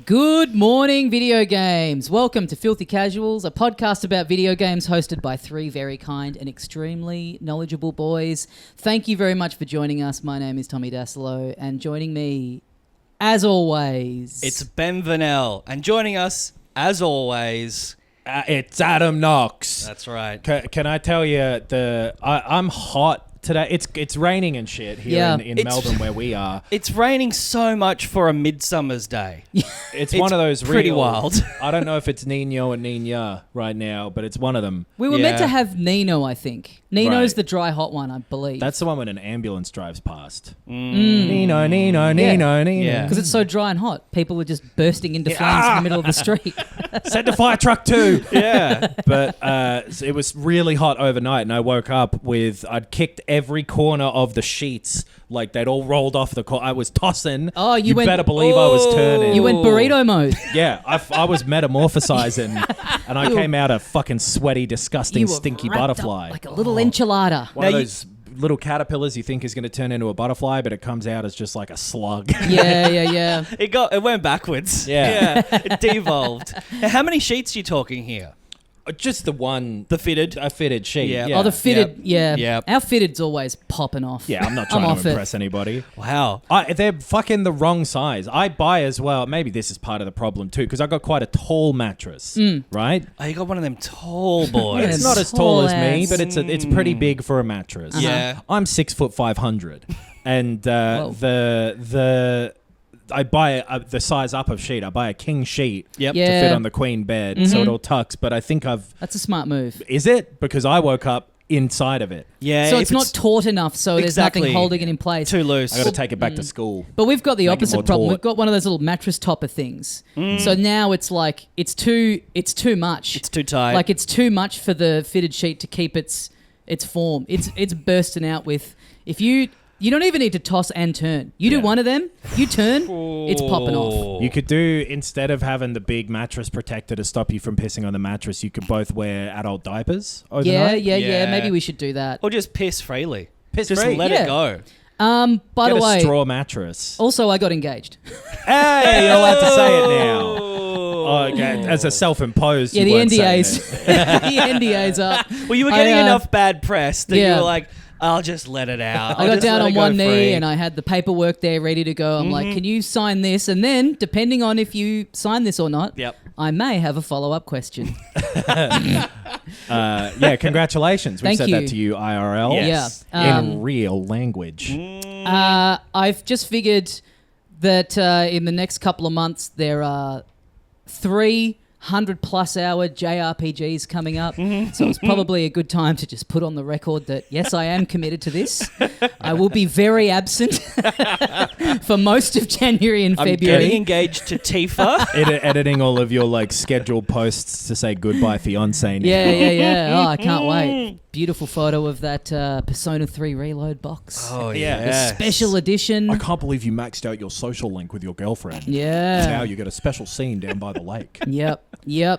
Good morning, video games. Welcome to Filthy Casuals, a podcast about video games hosted by three very kind and extremely knowledgeable boys. Thank you very much for joining us. My name is Tommy Dasilo, and joining me, as always... It's Ben Vanel, and joining us, as always... it's Adam Knox. That's right. Can I tell you, I'm hot today. It's raining and shit here in Melbourne where we are. It's raining so much for a midsummer's day. It's one of those pretty wild. I don't know if it's Nino or Nina right now, but it's one of them. We were meant to have Nino, I think. Nino's the dry hot one, I believe. That's the one when an ambulance drives past. Nino. Yeah. Because it's so dry and hot. People are just bursting into flames in the middle of the street. Send a fire truck too. Yeah. But it was really hot overnight, and I woke up with... I'd kicked every corner of the sheets. Like, they'd all rolled off the corner. I was tossing. Oh, you better believe I was turning. You went burrito mode. Yeah, I was metamorphosizing, and I came out a fucking sweaty, disgusting, stinky butterfly. Like a little enchilada. One of those little caterpillars you think is going to turn into a butterfly, but it comes out as just like a slug. Yeah. It went backwards. Yeah. It devolved. Now, how many sheets are you talking here? Just the one. The fitted? A fitted sheet. Yeah. Yeah. Oh, the fitted, yeah. Yep. Our fitted's always popping off. Yeah, I'm not trying to impress anybody. Wow. They're fucking the wrong size. I buy as well. Maybe this is part of the problem too, because I got quite a tall mattress, right? Oh, you got one of them tall boys. It's not as tall as me, but it's pretty big for a mattress. Yeah. I'm 6'5", and I buy the size up of sheet. I buy a king sheet to fit on the queen bed, so it all tucks. But I think That's a smart move. Is it? Because I woke up inside of it. Yeah. So it's not taut enough, so there's nothing holding it in place. Too loose. I got to take it back to school. But we've got the opposite problem. taut. We've got one of those little mattress topper things. So now it's like it's too much. It's too tight. Like it's too much for the fitted sheet to keep its form. It's bursting out with You don't even need to toss and turn. You do one of them, you turn, it's popping off. You could do, instead of having the big mattress protector to stop you from pissing on the mattress, you could both wear adult diapers overnight. Yeah. Maybe we should do that. Or just piss freely. Piss just free. let it go. By the way, a straw mattress. also I got engaged. Hey, you're allowed to say it now. Oh, okay. As a self-imposed, Yeah, you the weren't saying NDAs. it. The NDAs up. Well, you were getting enough bad press that you were like, I'll just let it out. I got down on one knee and I had the paperwork there ready to go. I'm like, can you sign this? And then, depending on if you sign this or not, I may have a follow-up question. Congratulations. We said that to you IRL. Yes. Yeah. In real language. I've just figured that in the next couple of months, there are 300+ hour JRPGs coming up. So it's probably a good time to just put on the record that, yes, I am committed to this. I will be very absent for most of January and February. Getting engaged to Tifa. Editing all of your scheduled posts to say goodbye fiance now. Yeah. Oh, I can't wait. Beautiful photo of that Persona 3 Reload box. Oh, yeah. yeah. Special edition. I can't believe you maxed out your social link with your girlfriend. Yeah. Now you get a special scene down by the lake. Yep. Yeah,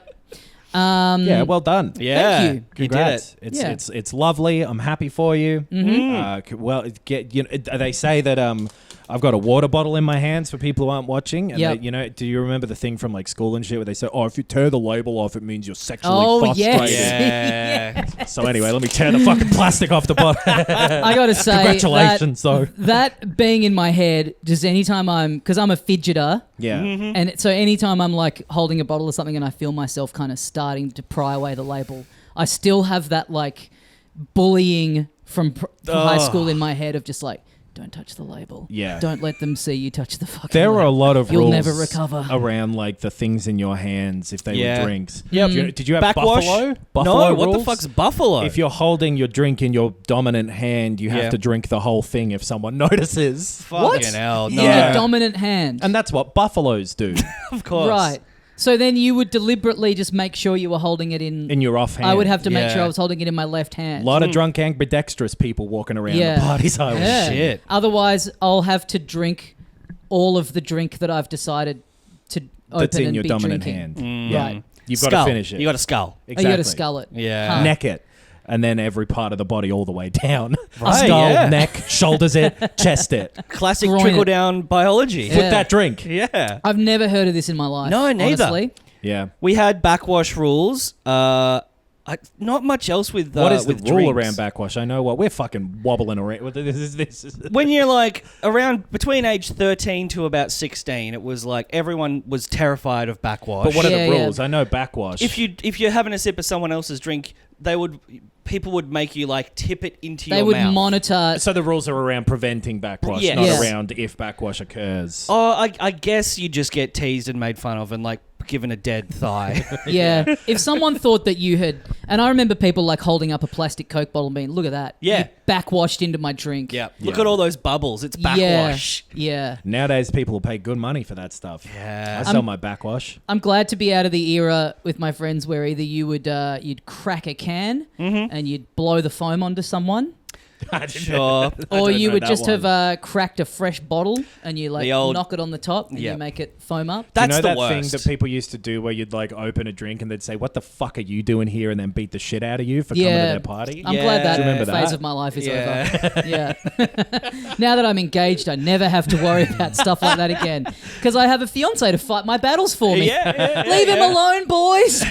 well done. Yeah. Thank you. Congrats. You did It's it's lovely. I'm happy for you. They say that I've got a water bottle in my hands for people who aren't watching. And they, do you remember the thing from school and shit where they say, if you tear the label off, it means you're sexually frustrated. Yes. Yeah. So anyway, let me tear the fucking plastic off the bottle. I got to say, congratulations, though. That being in my head, just anytime because I'm a fidgeter. Yeah. And so anytime I'm holding a bottle or something and I feel myself kind of starting to pry away the label, I still have that bullying from high school in my head of just don't touch the label. Yeah. Don't let them see you touch the fucking There label. are a lot of You'll rules never recover. around the things in your hands if they were drinks. Yep. Did you have Backwash? buffalo? No, rules? what the fuck's buffalo? If you're holding your drink in your dominant hand, you have to drink the whole thing if someone notices. Fucking hell. No. In your dominant hand. And that's what buffaloes do. Of course. Right. So then you would deliberately just make sure you were holding it in your offhand. I would have to make sure Yeah. I was holding it in my left hand. A lot of drunk, ambidextrous people walking around the parties I was. Yeah. Shit. Otherwise, I'll have to drink all of the drink that I've decided to open That's in and your be dominant drinking. hand. Yeah. Right. You've got to finish it. You got to skull. Oh, you got to skull it. Yeah. Huh. Neck it. and then every part of the body all the way down. Right, Skull, yeah. neck, shoulders it, chest it. Classic Groin it. trickle-down biology. Yeah. With that drink. Yeah. I've never heard of this in my life. No, neither. Honestly. Yeah. We had backwash rules. Not much else with What is the with rule drinks. around backwash? I know what we're fucking wobbling around. This is When you're like around between age 13 to about 16, it was like everyone was terrified of backwash. But what are Yeah, the yeah. rules? I know backwash. if you're having a sip of someone else's drink, people would make you like tip it into They your would mouth. monitor. So the rules are around preventing backwash, Yes. not Yes. around if backwash occurs. Oh, I guess you just get teased and made fun of and like given a dead thigh. Yeah. If someone thought that you had, and I remember people like holding up a plastic Coke bottle and being, look at that. Yeah. You backwashed into my drink. Yeah. Look Yeah. at all those bubbles. It's Yeah. backwash. Yeah. Nowadays, people will pay good money for that stuff. Yeah. I sell my backwash. I'm glad to be out of the era with my friends where either you would you'd crack a can and you'd blow the foam onto someone, Sure. or you know would that just one. have cracked a fresh bottle and you like The old- knock it on the top and Yeah. you make it foam up. That's you know the that worst. thing that people used to do where you'd like open a drink and they'd say, "What the fuck are you doing here?" and then beat the shit out of you for coming to Yeah. their party. I'm Yeah. glad that Do you remember phase that? of my life is Yeah. over. Yeah. Now that I'm engaged, I never have to worry about stuff like that again because I have a fiance to fight my battles for me. Yeah. Leave him alone, boys.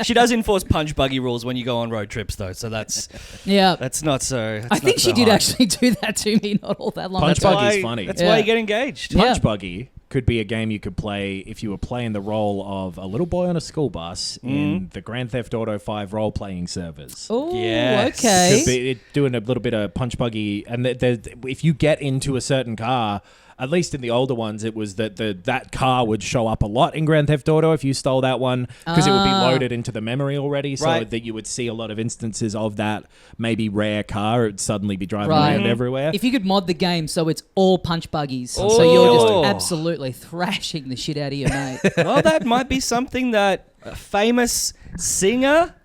She does enforce punch buggy rules when you go on road trips, though. So that's Yeah. not so. I think she did actually do that to me not all that long Punch ago. buggy's funny. That's Yeah. why you get engaged. Yeah. Punch Buggy could be a game you could play if you were playing the role of a little boy on a school bus in the Grand Theft Auto 5 role-playing servers. Oh, Yes. okay. Could be doing a little bit of Punch Buggy, and if you get into a certain car, at least in the older ones, it was that that car would show up a lot in Grand Theft Auto if you stole that one, because it would be loaded into the memory already, so Right. that you would see a lot of instances of that maybe rare car. It would suddenly be driving Right. around everywhere. If you could mod the game so it's all punch buggies, so Oh. you're just absolutely thrashing the shit out of your mate. Well, that might be something that a famous singer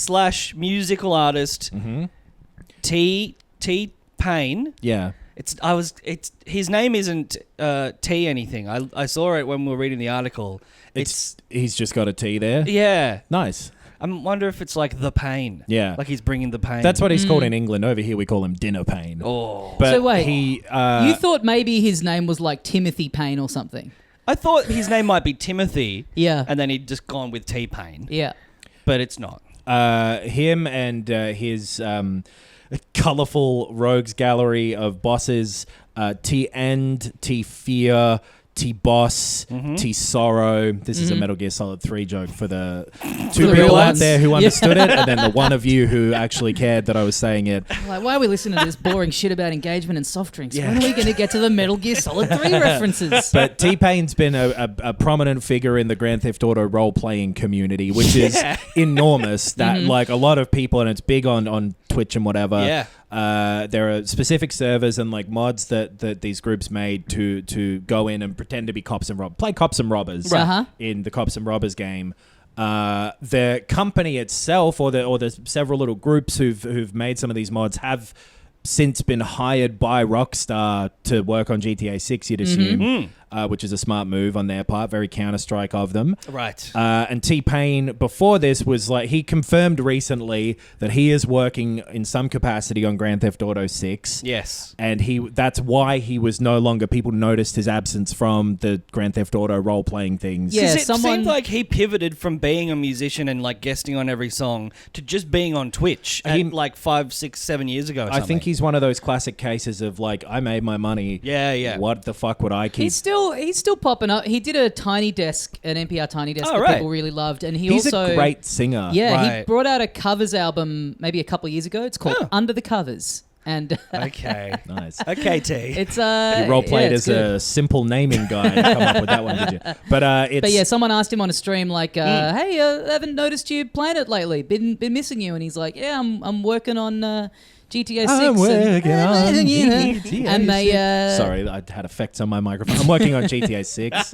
/ musical artist T Pain. Yeah. His name isn't T anything. I saw it when we were reading the article. He's just got a T there. Yeah. Nice. I wonder if it's like the pain. Yeah. Like he's bringing the pain. That's what he's called in England. Over here, we call him Dinner Pain. Oh. But So wait, he, you thought maybe his name was like Timothy Payne or something. I thought his name might be Timothy. Yeah. And then he'd just gone with T Pain. Yeah. But it's not. him and his colourful rogues gallery of bosses, T-End, T-Fear, T-Boss, T-Sorrow. This is a Metal Gear Solid 3 joke for the two the real people out ones. there who Yeah. understood it, and then the one of you who actually cared that I was saying it. Like, why are we listening to this boring shit about engagement and soft drinks? Yeah. When are we going to get to the Metal Gear Solid 3 references? But T-Pain's been a prominent figure in the Grand Theft Auto role-playing community, which is enormous. That like a lot of people, and it's big on Twitch and whatever. Yeah. There are specific servers and like mods that these groups made to go in and pretend to be cops and play cops and robbers Right. Uh-huh. in the cops and robbers game. The company itself, or the several little groups who've made some of these mods, have since been hired by Rockstar to work on GTA 6, you'd assume, which is a smart move on their part, very Counter-Strike of them. Right. And T-Pain, before this, was like, he confirmed recently that he is working in some capacity on Grand Theft Auto 6. Yes. And that's why he was no longer, people noticed his absence from the Grand Theft Auto role-playing things. Yeah, 'Cause it someone- seemed like he pivoted from being a musician and like guesting on every song to just being on Twitch like 5, 6, 7 years ago. Or I think he's one of those classic cases of like, I made my money. Yeah. What the fuck would I keep? He's still popping up. He did a Tiny Desk, an NPR Tiny Desk Oh, that right. people really loved, and He's also a great singer. Yeah, he Right. brought out a covers album maybe a couple of years ago. It's called Oh. Under the Covers, and Okay. Nice. Okay, T. it's You role played yeah, as it's good. a simple naming guy to come up with that one, did you? But it's But yeah, someone asked him on a stream like, "Hey, I haven't noticed you playing it lately. Been missing you." And he's like, "Yeah, I'm working on GTA 6." I'm working on you know. GTA And they 6. Sorry, I had effects on my microphone. I'm working on GTA 6.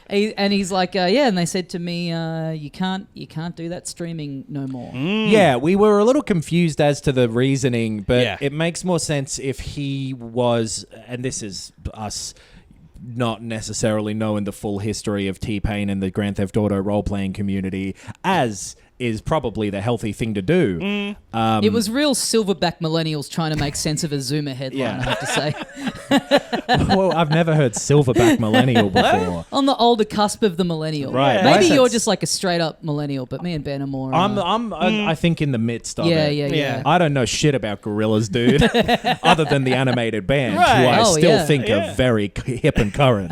he's like, "Yeah," and they said to me, "You can't do that streaming no more." Yeah, we were a little confused as to the reasoning, but Yeah. it makes more sense if he was, and this is us not necessarily knowing the full history of T-Pain and the Grand Theft Auto role-playing community, as is probably the healthy thing to do. It was real silverback millennials trying to make sense of a Zoomer headline, I have to say. Well, I've never heard silverback millennial before. On the older cusp of the millennial. Right. Maybe Right. you're That's- just like a straight up millennial, but me and Ben are more. I think in the midst of it. Yeah. I don't know shit about gorillas, dude, other than the animated band, Right. who I Oh, still yeah. think are very hip and current.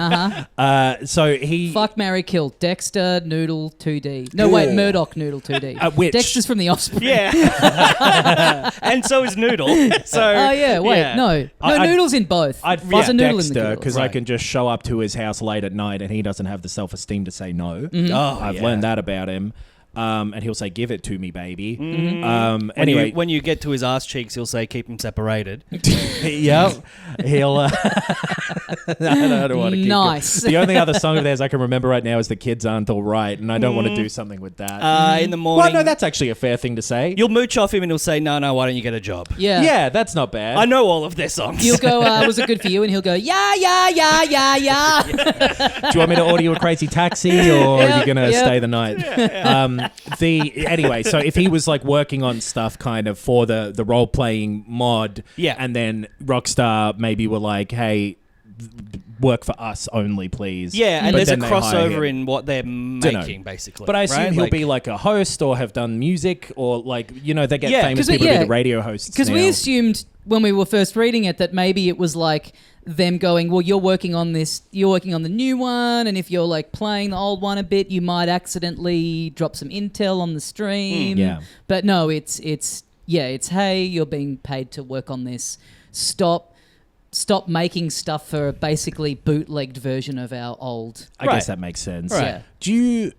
So he... Fuck, marry, kill. Dexter, Noodle, 2D. No, wait, Murdoch, Noodle, 2D. Which? Dexter's from The Offspring. Yeah. And so is Noodle. So. Oh, yeah, wait, no. I'd- Noodle's in both. I'd There's fuck a noodle in the Dexter Goodle. because I Right. can just show up to his house late at night and he doesn't have the self-esteem to say no. Oh, I've yeah. learned that about him. And he'll say, "Give it to me, baby." Anyway, when you get to his ass cheeks, he'll say, "Keep them separated." Yep. He'll. I don't want to keep Nice. going. The only other song of theirs I can remember right now is "The Kids Aren't All Right," and I don't want to do something with that. In the morning, Well, no, that's actually a fair thing to say. you'll mooch off him, and he'll say, "No, why don't you get a job?" Yeah. Yeah, that's not bad. I know all of their songs. You'll go, was it good for you? And he'll go, yeah. Do you want me to order you a crazy taxi, or are you gonna Yep. stay the night? Anyway, so if he was like working on stuff kind of for the role playing mod, Yeah. and then Rockstar maybe were like, "Hey, work for us only, please." Yeah, and But there's a then they hire crossover him. in what they're making, basically. But I assume right? he'll be like a host or have done music or like, they get Yeah, famous 'cause people yeah, to be the radio hosts. Because we now. assumed when we were first reading it that maybe it was like them going, well, you're working on the new one, and if you're like playing the old one a bit, you might accidentally drop some intel on the stream. Yeah. But no, it's hey, you're being paid to work on this. Stop making stuff for a basically bootlegged version of our old. I guess that makes sense. Right. Yeah. Do you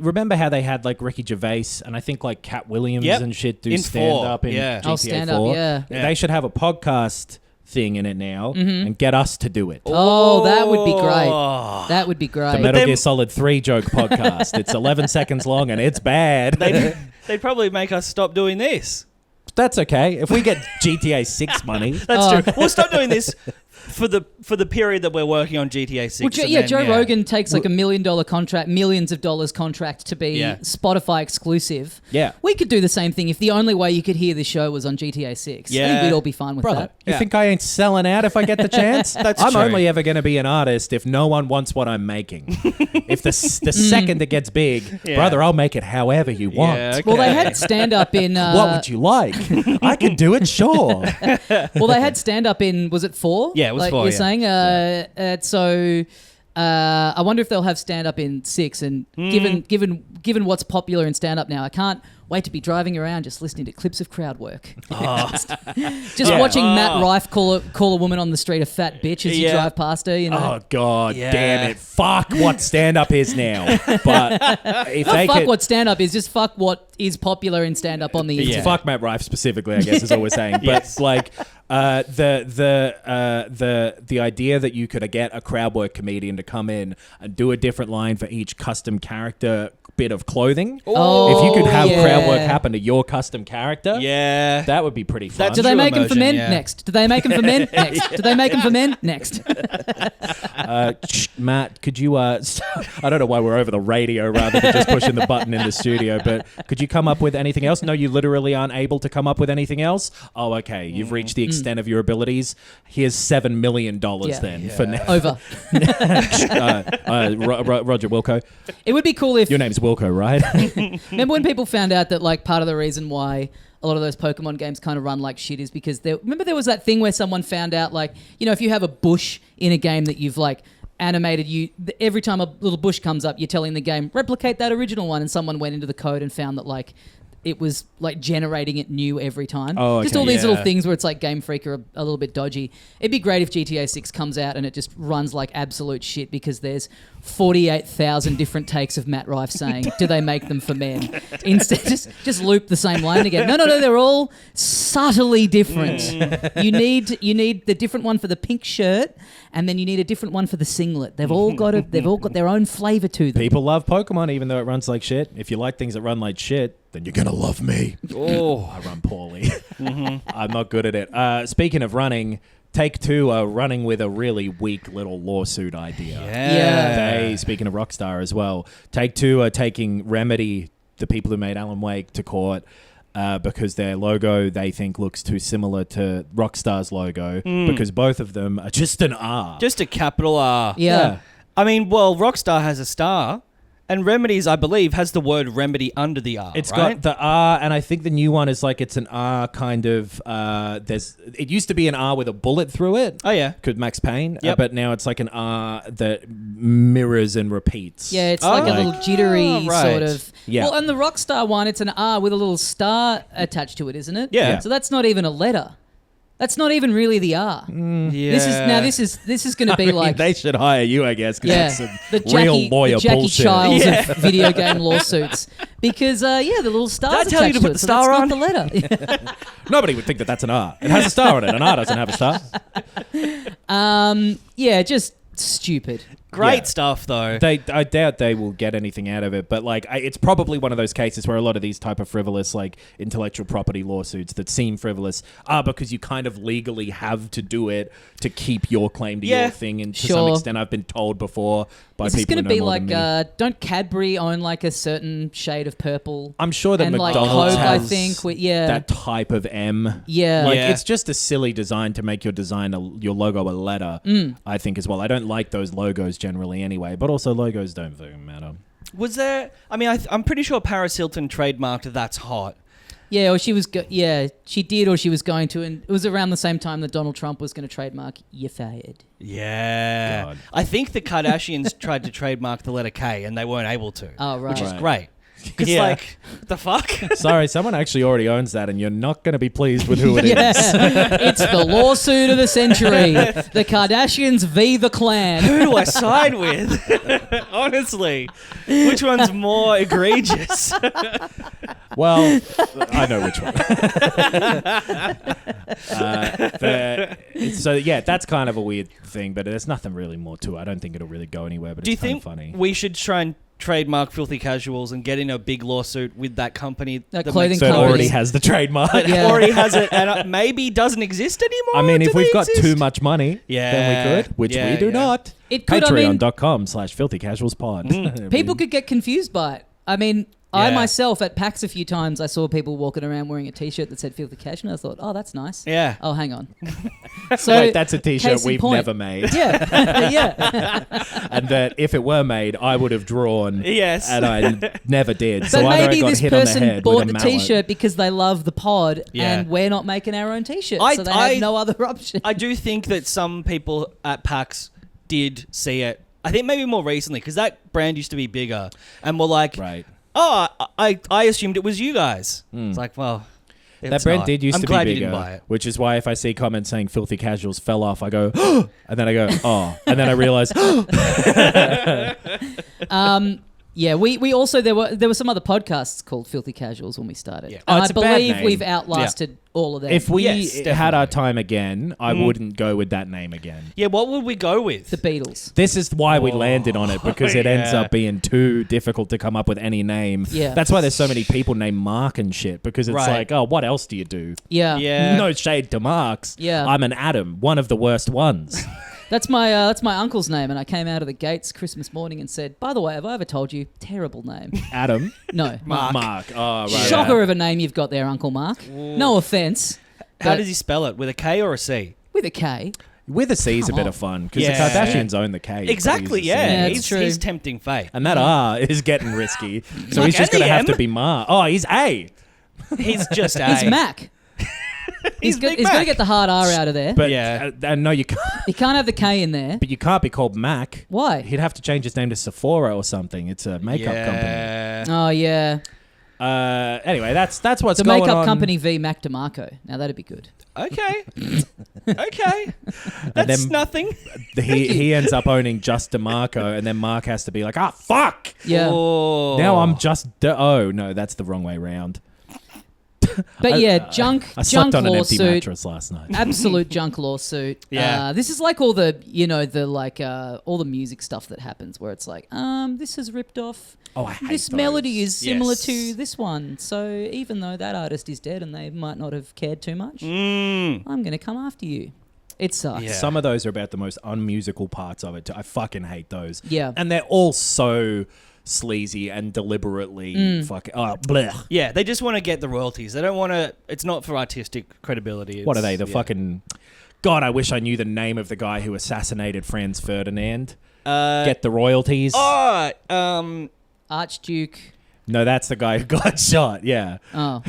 remember how they had like Ricky Gervais and I think like Cat Williams Yep. and shit do In stand 4, up in yeah. GTA stand 4? up, yeah. They should have a podcast thing in it now and get us to do it. Oh, that would be great. That would be great. The Metal then- Gear Solid 3 joke podcast. It's 11 seconds long and it's bad. They'd probably make us stop doing this. That's okay. If we get GTA 6 money. That's true. We'll stop doing this for the period that we're working on GTA 6. Well, and yeah, then, Joe Rogan takes like $1 million contract, millions of dollars contract to be Yeah. Spotify exclusive. Yeah. We could do the same thing if the only way you could hear the show was on GTA 6. I Yeah. think we'd all be fine with Brother, that. you Yeah. think I ain't selling out if I get the chance? That's I'm true. only ever going to be an artist if no one wants what I'm making. If the second it gets big, Yeah. brother, I'll make it however you want. Yeah, okay. Well, they had stand up in. What would you like? I can do it, sure. Well, they had stand up in. Was it 4? Yeah, it was like 4, You're yeah. saying. So. I wonder if they'll have stand up in 6. And given what's popular in stand up now, I can't wait to be driving around just listening to clips of crowd work. Just watching Matt Rife call a woman on the street a fat bitch as you Yeah. drive past her. You know. Oh, God Yeah. damn it. Fuck what stand-up is now. But if Not they fuck could... what stand up is, just fuck what is popular in stand up on the internet. Yeah. Fuck Matt Rife specifically, I guess, is all we're saying. But Yes. like the idea that you could get a crowd work comedian to come in and do a different line for each custom character bit of clothing. Oh, If you could have yeah. crowd work happen to your custom character, Yeah. that would be pretty fun. That's Do they True make them for emotion, men? yeah. Next. Do they make them for men? Next. Do they make them for men? Next. Matt, could you? I don't know why we're over the radio rather than just pushing the button in the studio, but could you come up with anything else? No, you literally aren't able to come up with anything else. Oh, okay. You've reached the extent of your abilities. Here's $7 million Yeah. then for now. Over. Roger Wilco. It would be cool if. Your name's Wilco, right? Remember when people found out that like part of the reason why a lot of those Pokemon games kind of run like shit is because remember there was that thing where someone found out like, if you have a bush in a game that you've like animated, every time a little bush comes up, you're telling the game replicate that original one, and someone went into the code and found that like it was like generating it new every time. Oh, Just okay. all these Yeah. little things where it's like Game Freak are a little bit dodgy. It'd be great if GTA 6 comes out and it just runs like absolute shit because there's 48,000 different takes of Matt Rife saying, do they make them for men? Instead, just loop the same line again. No, they're all subtly different. You need the different one for the pink shirt, and then you need a different one for the singlet. They've all got their own flavor to them. People love Pokemon even though it runs like shit. If you like things that run like shit, then you're going to love me. Oh. I run poorly. I'm not good at it. Speaking of running, Take-Two are running with a really weak little lawsuit idea. Yeah. Speaking of Rockstar as well, Take-Two are taking Remedy the people who made Alan Wake to court because their logo they think looks too similar to Rockstar's logo because both of them are just an R. Just a capital R. Yeah. I mean, well, Rockstar has a star, and Remedy's, I believe, has the word Remedy under the R. It's right? got the R, and I think the new one is like it's an R kind of. It used to be an R with a bullet through it. Oh yeah, Could Max Payne, Yep. but now it's like an R that mirrors and repeats. Yeah, it's like a little jittery right. sort of. Yeah. Well, and the Rockstar one, it's an R with a little star attached to it, isn't it? Yeah. So that's not even a letter. That's not even really the R. yeah. This is going to be like they should hire you, I guess, because yeah, that's the some Jackie, real lawyer the Jackie bullshit. Childs Yeah. of video game lawsuits because the little stars Did I tell you attached to put it, the so star that's on? not the letter. Nobody would think that that's an R. It has a star on it. An R doesn't have a star. Yeah, just stupid. Great Yeah. stuff though. I doubt they will get anything out of it, but like it's probably one of those cases where a lot of these type of frivolous like intellectual property lawsuits that seem frivolous are because you kind of legally have to do it to keep your claim to Yeah. your thing. And to Sure. some extent, I've been told before by Is this people going who to know be more like, than me. don't Cadbury own like a certain shade of purple? I'm sure that and like McDonald's Coke, I has think. Yeah. that type of M. Yeah. Like Yeah. it's just a silly design to make your your logo a letter. I think as well. I don't like those logos generally anyway, but also logos don't fucking matter. Was there? I mean, I'm pretty sure Paris Hilton trademarked "That's Hot." Yeah, or she was. She did, or she was going to, and it was around the same time that Donald Trump was going to trademark "You're fired." Yeah. God. I think the Kardashians tried to trademark the letter K, and they weren't able to. Oh, right. Which is Right. great. It's Yeah. like, what the fuck? Sorry, someone actually already owns that, and you're not going to be pleased with who it is. Yeah, it's the lawsuit of the century. The Kardashians v. the Klan. Who do I side with? Honestly, which one's more egregious? Well, I know which one. So yeah, that's kind of a weird thing, but there's nothing really more to it. I don't think it'll really go anywhere. But Do you it's kind think of funny. we should try and trademark Filthy Casuals and get in a big lawsuit with that company That that clothing makes- So it company. already has the trademark. that Yeah. already has it and maybe doesn't exist anymore? I mean, Do if we've they got exist? too much money, Yeah. then we could, which Yeah, we do yeah. not. It could. I mean, Patreon.com/filthycasualspod. people could get confused by it. I mean, I Yeah. myself at PAX a few times, I saw people walking around wearing a T-shirt that said "Filthy Casual," and I thought, "Oh, that's nice." Yeah. Oh, hang on. So Wait, that's a T-shirt case in we've point. never made. Yeah, yeah. And that if it were made, I would have drawn. Yes. And I never did. So But either I maybe got this hit on the person head bought with the a mallet. T-shirt because they love the pod, Yeah. and we're not making our own T-shirts, I- so they I- have no other option. I do think that some people at PAX did see it. I think maybe more recently because that brand used to be bigger and were like, Right. oh, I assumed it was you guys. It's like, well, That it's brand not. did used I'm to glad be you bigger, didn't buy it. which is why if I see comments saying "filthy casuals" fell off, I go, and then I go, oh, and then I realize, Yeah, we also there were some other podcasts called Filthy Casuals when we started. Yeah. And Oh, it's I a bad believe name. we've outlasted all of them. if we Yes, had our definitely. time again, I wouldn't go with that name again. Yeah, what would we go with? the Beatles. This is why we landed on it because it ends yeah. up being too difficult to come up with any name. Yeah. That's why there's so many people named Mark and shit because it's Right. like, oh, what else do you do? Yeah. Yeah. No shade to Marks. Yeah. I'm an Adam, one of the worst ones. That's my uncle's name, and I came out of the gates Christmas morning and said, "By the way, have I ever told you terrible name?" Adam. No, Mark. Mark. Oh, right. Shocker of a name you've got there, Uncle Mark. No offense. How but does he spell it? With a K or a C? with a K? With a C is a Come bit on. of fun because Yeah. the Kardashians own the K. Exactly, They use a C. yeah. Yeah, he's, it's true. he's tempting fate. And that R is getting risky. So Like he's just going to an have M? to be Mark. Oh, he's A. He's just a. He's Mac. He's got Big to Mac. get the hard R out of there. But Yeah. no, you can't. He can't have the K in there. But you can't be called Mac. Why? He'd have to change his name to Sephora or something. It's a makeup company. Yeah. Oh yeah, Anyway, that's what's the going makeup on. company v Mac DeMarco. Now that'd be good. Okay. Okay. That's then- nothing. He ends up owning just DeMarco, and then Mark has to be like, ah, fuck. Yeah, Oh. Now I'm just. Oh no, that's the wrong way round. but yeah, junk I slept on an empty lawsuit. mattress last night. Absolute junk lawsuit. Yeah. This is like all the, all the music stuff that happens where it's like, this is ripped off. Oh, I hate This those. melody is similar Yes. to this one. So even though that artist is dead and they might not have cared too much, Mm. I'm going to come after you. It sucks. Yeah. Some of those are about the most unmusical parts of it. I fucking hate those. Yeah. And they're all so sleazy and deliberately fucking blech. Yeah, they just want to get the royalties. They don't want to. It's not for artistic credibility. What are they? The fucking God! I wish I knew the name of the guy who assassinated Franz Ferdinand. Get the royalties. Archduke. No, that's the guy who got shot. Yeah. Oh,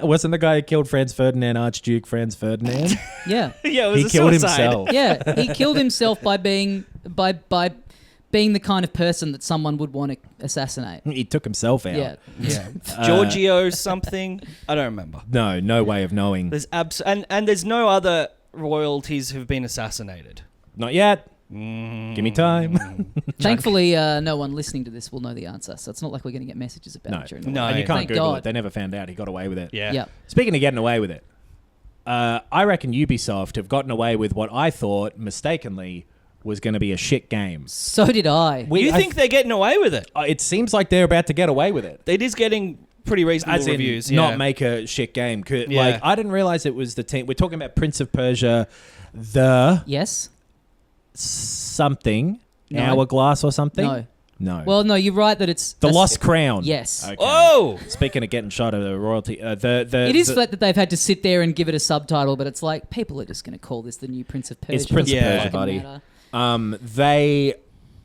Wasn't the guy who killed Franz Ferdinand Archduke Franz Ferdinand? yeah. Yeah, it was He a killed suicide. himself. Yeah, he killed himself by being the kind of person that someone would want to assassinate. He took himself out. Yeah. Yeah, Giorgio something. I don't remember. No way of knowing. There's and there's no other royalties who've been assassinated. Not yet. Give me time. Thankfully, no one listening to this will know the answer, so it's not like we're going to get messages about it during the No. And you can't Thank Google God. it. They never found out. He got away with it. Yeah. Yeah. Speaking of getting away with it, I reckon Ubisoft have gotten away with what I thought mistakenly was going to be a shit game. So did I. You think they're getting away with it? It seems like they're about to get away with it. It is getting pretty reasonable As in, reviews. not make a shit game. Yeah. Like, I didn't realize it was the team. We're talking about Prince of Persia, the Yes? something, No. Hourglass or something. No. No. Well, no, you're right that it's... the that's- Lost Crown. Yes. Okay. Oh! Speaking of getting shot of the royalty, It is flat that they've had to sit there and give it a subtitle, but it's like, people are just going to call this the new Prince of Persia. It's Prince of Doesn't Persia, fucking buddy. matter. They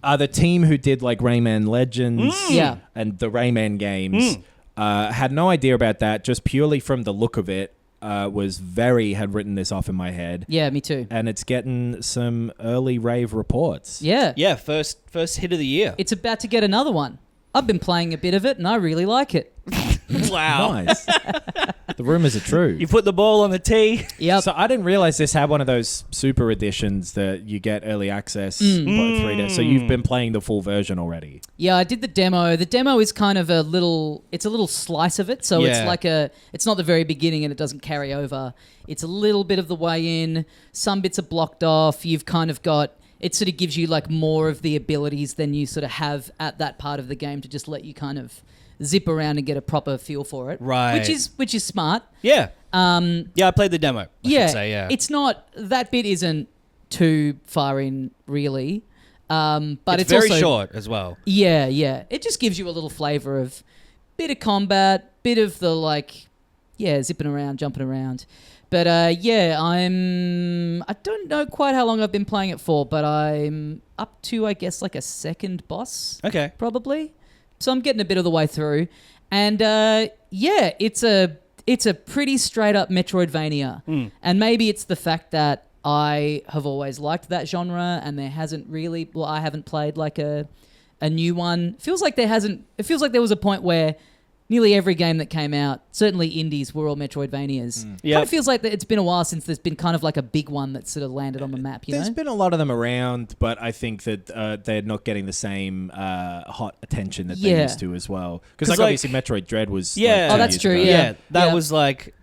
are the team who did like Rayman Legends Yeah. and the Rayman games. Had no idea about that, just purely from the look of it. Had written this off in my head. Yeah, me too. And it's getting some early rave reports. Yeah. Yeah, first hit of the year. It's about to get another one. I've been playing a bit of it, and I really like it. Wow. Nice. The rumors are true. You put the ball on the tee. Yep. So I didn't realize this had one of those super editions that you get early access. 3 days. So you've been playing the full version already. Yeah, I did the demo. The demo is kind of a little slice of it. So it's Yeah. like it's not the very beginning and it doesn't carry over. It's a little bit of the way in. Some bits are blocked off. You've kind of got, it sort of gives you like more of the abilities than you sort of have at that part of the game to just let you kind of zip around and get a proper feel for it. Right. Which is smart. Yeah. Yeah, I played the demo. I should say, yeah. It's not, that bit isn't too far in really. But it's very also short as well. Yeah, yeah. It just gives you a little flavour of bit of combat, bit of the zipping around, jumping around. But I don't know quite how long I've been playing it for, but I'm up to, I guess, like a second boss. Okay. Probably. So I'm getting a bit of the way through. And it's a pretty straight up Metroidvania. And maybe it's the fact that I have always liked that genre and there hasn't really, I haven't played like a new one. It feels like there was a point where nearly every game that came out, certainly indies, were all Metroidvanias. Yep. Kind of feels like that it's been a while since there's been kind of like a big one that sort of landed on the map, you There's know? been a lot of them around, but I think that they're not getting the same hot attention that they Yeah. used to as well. Because 'Cause, obviously Metroid Dread was Yeah. like 2 Oh, that's years true, ago. yeah. That was like,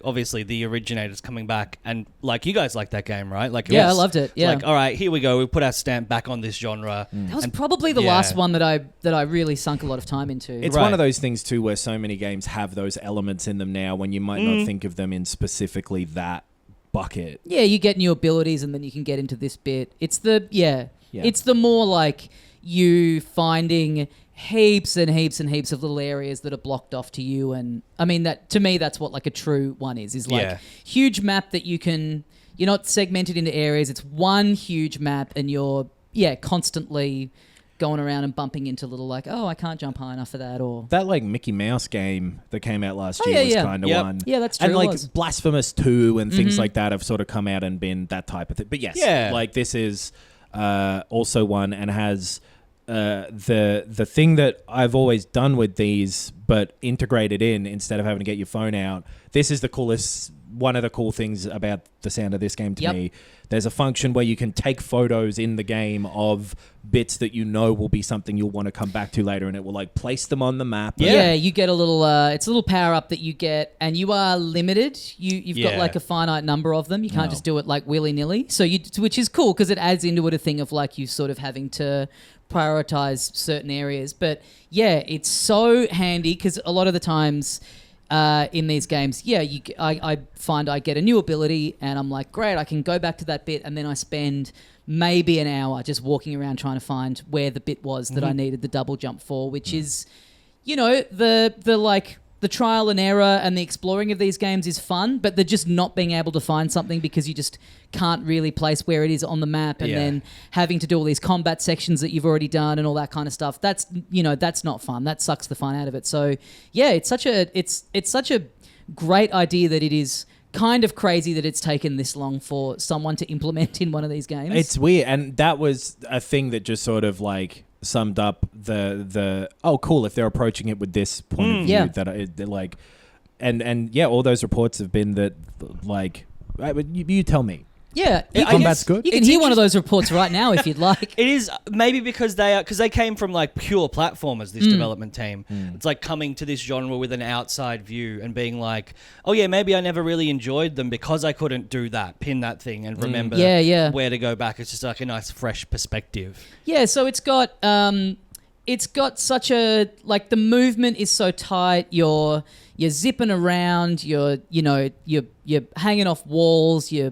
obviously the originators coming back, and like you guys like that game, right? Like, Yeah, I loved it, yeah. Like, all right, here we go. We put our stamp back on this genre. That was And- probably the yeah. last one that I really sunk a lot of time into. It's Right. one of those things too where so many games have those elements in them now when you might not think of them in specifically that bucket. Yeah, you get new abilities and then you can get into this bit. It's Yeah. it's the more like you finding heaps and heaps and heaps of little areas that are blocked off to you. And I mean, that to me, that's what like a true one is like Yeah. huge map that you're not segmented into areas. It's one huge map and you're constantly going around and bumping into little like, oh, I can't jump high enough for that, or That like Mickey Mouse game that came out last Oh, year yeah, was yeah. kind of Yep. one. Yeah, that's true, And it like was. Blasphemous 2 and things like that have sort of come out and been that type of thing. But yes, Yeah. like this is also one and has the thing that I've always done with these, but integrated in instead of having to get your phone out. This is the coolest. One of the cool things about the sound of this game to Yep. me, there's a function where you can take photos in the game of bits that you know will be something you'll want to come back to later, and it will like place them on the map. Yeah, you get a little. It's a little power up that you get, and you are limited. You've got Yeah. like a finite number of them. You can't No. just do it like willy nilly. So which is cool because it adds into it a thing of like you sort of having to prioritize certain areas. But yeah, it's so handy because a lot of the times in these games, I find I get a new ability and I'm like, great, I can go back to that bit, and then I spend maybe an hour just walking around trying to find where the bit was that I needed the double jump for, which is, the trial and error and the exploring of these games is fun, but they're just not being able to find something because you just can't really place where it is on the map, and then having to do all these combat sections that you've already done and all that kind of stuff. That's not fun. That sucks the fun out of it. So yeah, it's such a great idea that it is kind of crazy that it's taken this long for someone to implement in one of these games. It's weird, and that was a thing that just sort of like summed up the cool, if they're approaching it with this point of view, that they're like, and all those reports have been that, like, you tell me. Yeah, combat's good. You can hear one of those reports right now if you'd like. It is maybe because they came from like pure platformers. This development team, it's like coming to this genre with an outside view and being like, oh yeah, maybe I never really enjoyed them because I couldn't do that, pin that thing, and remember where to go back. It's just like a nice fresh perspective. Yeah, so it's got such a, like, the movement is so tight. You're zipping around. You're hanging off walls. You're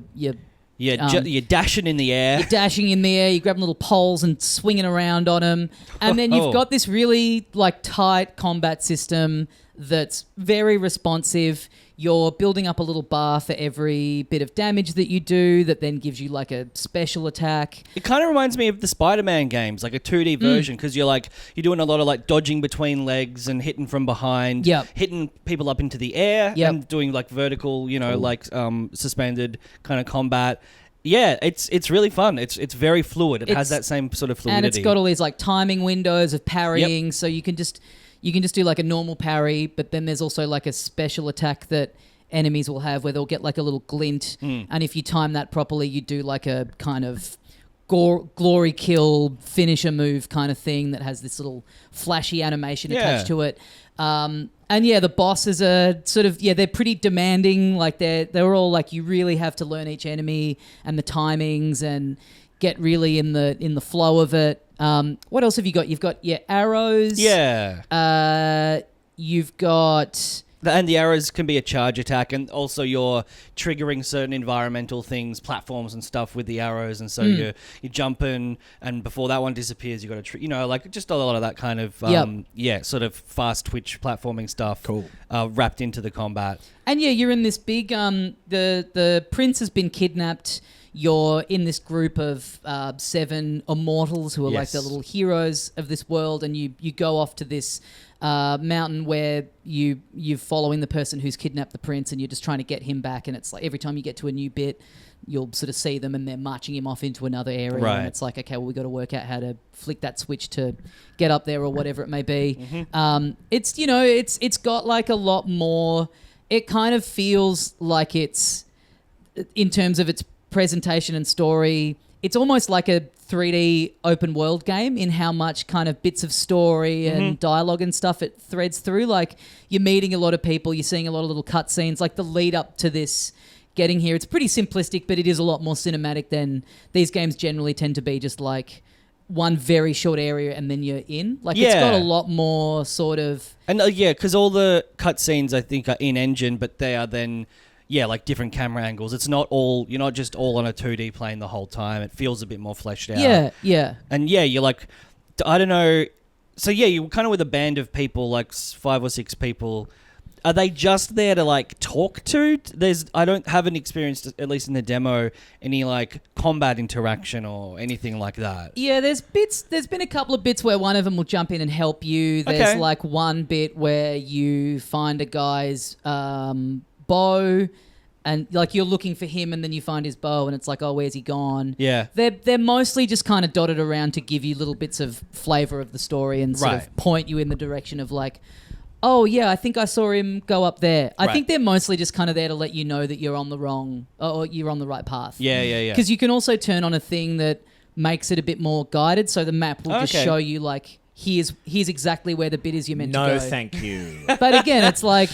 dashing in the air. You're dashing in the air. You're grabbing little poles and swinging around on them. And then you've got this really, like, tight combat system that's very responsive. You're building up a little bar for every bit of damage that you do that then gives you, like, a special attack. It kind of reminds me of the Spider-Man games, like a 2D version, because you're doing a lot of, like, dodging between legs and hitting from behind, hitting people up into the air, and doing, like, vertical, suspended kind of combat. Yeah, it's really fun. It's very fluid. It has that same sort of fluidity. And it's got all these, like, timing windows of parrying, so you can just do like a normal parry, but then there's also like a special attack that enemies will have where they'll get like a little glint, and if you time that properly, you do like a kind of glory kill finisher move kind of thing that has this little flashy animation attached to it. And the bosses are sort of, they're pretty demanding. Like they're all like, you really have to learn each enemy and the timings and get really in the flow of it. What else have you got? You've got arrows. Yeah. You've got... And the arrows can be a charge attack, and also you're triggering certain environmental things, platforms and stuff with the arrows, and so you're jumping, and before that one disappears, you got to, like just a lot of that kind of, sort of fast twitch platforming stuff. Cool. Wrapped into the combat. And you're in this big, the prince has been kidnapped. You're in this group of 7 immortals who are like the little heroes of this world, and you go off to this mountain where you're following the person who's kidnapped the prince, and you're just trying to get him back. And it's like every time you get to a new bit, you'll sort of see them, and they're marching him off into another area. Right. And it's like, okay, well, we got to work out how to flick that switch to get up there or whatever it may be. It's got like a lot more. It kind of feels like it's, in terms of its presentation and story, it's almost like a 3D open world game in how much kind of bits of story and dialogue and stuff it threads through. Like, you're meeting a lot of people, you're seeing a lot of little cutscenes, like the lead up to this getting here. It's pretty simplistic, but it is a lot more cinematic than these games generally tend to be, just like one very short area and then you're in. Like, it's got a lot more sort of... And because all the cutscenes, I think, are in-engine, but they are then... like different camera angles. It's not all, you're not just all on a 2D plane the whole time. It feels a bit more fleshed out. Yeah. And you're like, I don't know. So you're kind of with a band of people, like 5 or 6 people. Are they just there to like talk to? I haven't experienced, at least in the demo, any like combat interaction or anything like that. Yeah, there's been a couple of bits where one of them will jump in and help you. There's like one bit where you find a guy's bow, and like you're looking for him, and then you find his bow, and it's like, oh, where's he gone? Yeah, they're mostly just kind of dotted around to give you little bits of flavor of the story and sort of point you in the direction of like, oh yeah, I think I saw him go up there. I think they're mostly just kind of there to let you know that you're on the right path. Yeah. Because you can also turn on a thing that makes it a bit more guided, so the map will just show you like, here's exactly where the bit is you're meant to go. No, thank you. But again, it's like,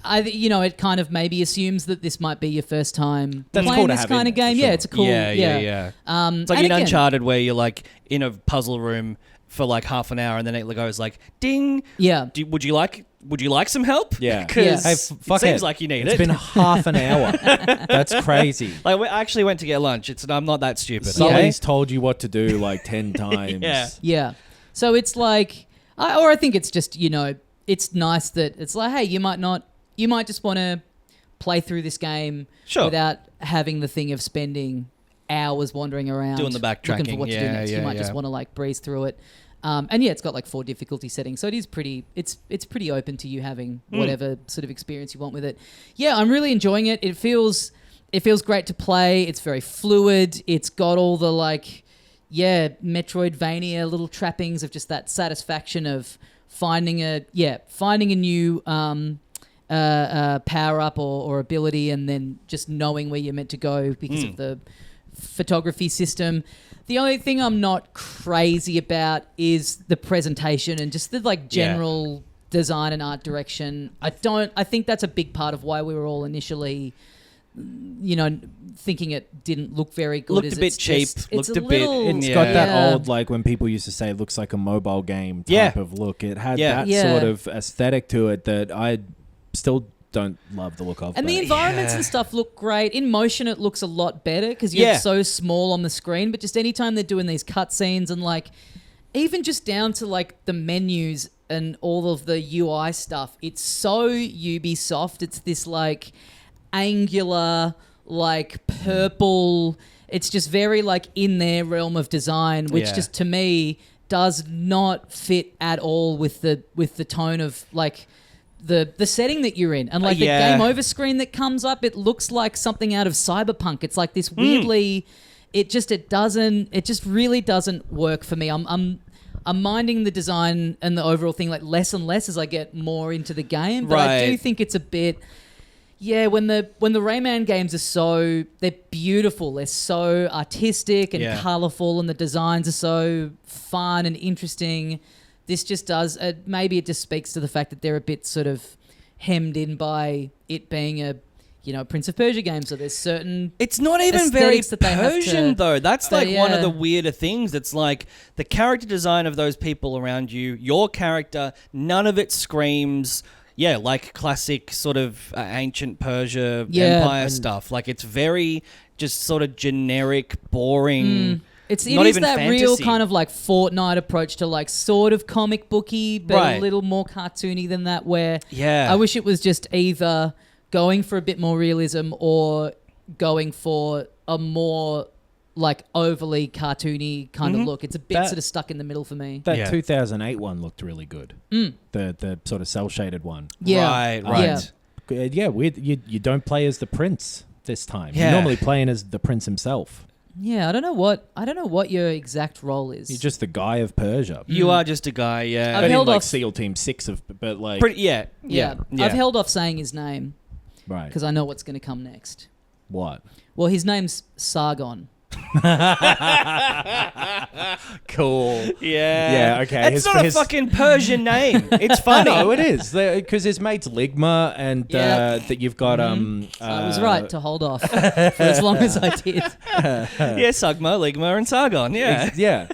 it kind of maybe assumes that this might be your first time playing this kind of game. Sure. Yeah, it's a cool. Yeah. It's like in Uncharted where you're like in a puzzle room for like half an hour, and then it goes like ding. Yeah. Would you like would you like some help? Yeah. Because Hey, it fuck seems like you need It's it. been half an hour. That's crazy. Like, I actually went to get lunch. I'm not that stupid. Sully's told you what to do like 10 times. Yeah. Yeah. So it's like, I think it's just, it's nice that it's like, hey, you might just want to play through this game without having the thing of spending hours wandering around. Doing the backtracking. Looking for what to do next. You might just want to like breeze through it. And it's got like 4 difficulty settings. So it is pretty, it's pretty open to you having whatever sort of experience you want with it. Yeah, I'm really enjoying it. It feels great to play. It's very fluid. It's got all the like, Metroidvania little trappings of just that satisfaction of finding a new power up or ability, and then just knowing where you're meant to go because of the photography system. The only thing I'm not crazy about is the presentation and just the like general design and art direction. I think that's a big part of why we were all initially, thinking it didn't look very good. Looked a bit cheap. It's got that old, like when people used to say it looks like a mobile game type of look. It had that sort of aesthetic to it that I still don't love the look of. And the environments and stuff look great. In motion, it looks a lot better because you're so small on the screen. But just anytime they're doing these cutscenes and like even just down to like the menus and all of the UI stuff, it's so Ubisoft. It's this like angular, like purple. It's just very like in their realm of design, which just to me does not fit at all with the tone of like the setting that you're in. And like the game over screen that comes up, it looks like something out of Cyberpunk. It's like this weirdly, it just really doesn't work for me. I'm minding the design and the overall thing like less and less as I get more into the game. But I do think it's a bit, when the Rayman games they're beautiful. They're so artistic and colourful, and the designs are so fun and interesting. This just does, maybe it just speaks to the fact that they're a bit sort of hemmed in by it being a, Prince of Persia game. So there's certain It's not even very Persian, though. That's but like one of the weirder things. It's like the character design of those people around you, your character, none of it screams, like classic sort of ancient Persia empire stuff. Like it's very just sort of generic, boring. It is that fantasy. Real kind of like Fortnite approach to like sort of comic booky, but a little more cartoony than that, where I wish it was just either going for a bit more realism or going for a more like overly cartoony kind of look. It's a bit sort of stuck in the middle for me. That 2008 one looked really good. The sort of cell-shaded one. Yeah. Right. You don't play as the prince this time. Yeah. You're normally playing as the prince himself. Yeah, I don't know what your exact role is. You're just the guy of Persia. You are just a guy, yeah. I've held like off SEAL Team 6 but like Yeah. I've held off saying his name. Right. Because I know what's going to come next. What? Well, his name's Sargon. Cool. Yeah. Okay. It's not a fucking Persian name. It's funny. No, it is. Because his mate's Ligma and that you've got... I was right to hold off for as long as I did. Sugma, Ligma and Sargon. Yeah. Yeah.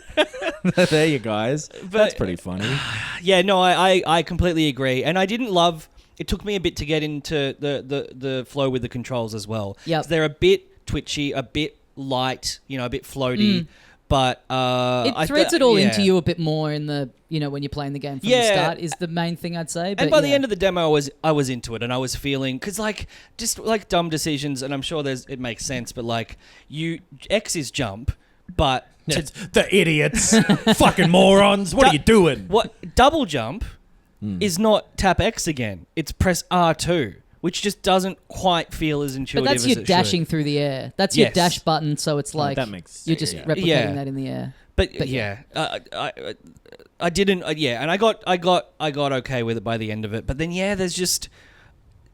There you guys. That's pretty funny. Yeah, no, I completely agree. And I didn't love... It took me a bit to get into the flow with the controls as well. Yeah. They're a bit twitchy, a bit light, a bit floaty. But it threads it all into you a bit more in the when you're playing the game from the start is the main thing I'd say. But and by the end of the demo, I was into it and I was feeling because just dumb decisions, and I'm sure it makes sense, but like X is jump, but the idiots, fucking morons, what are you doing? What double jump is not tap X again; it's press R2. Which just doesn't quite feel as intuitive as it should. But that's your dashing through the air. That's your dash button, so it's like you're just replicating that in the air. But I didn't. And I got okay with it by the end of it. But then there's just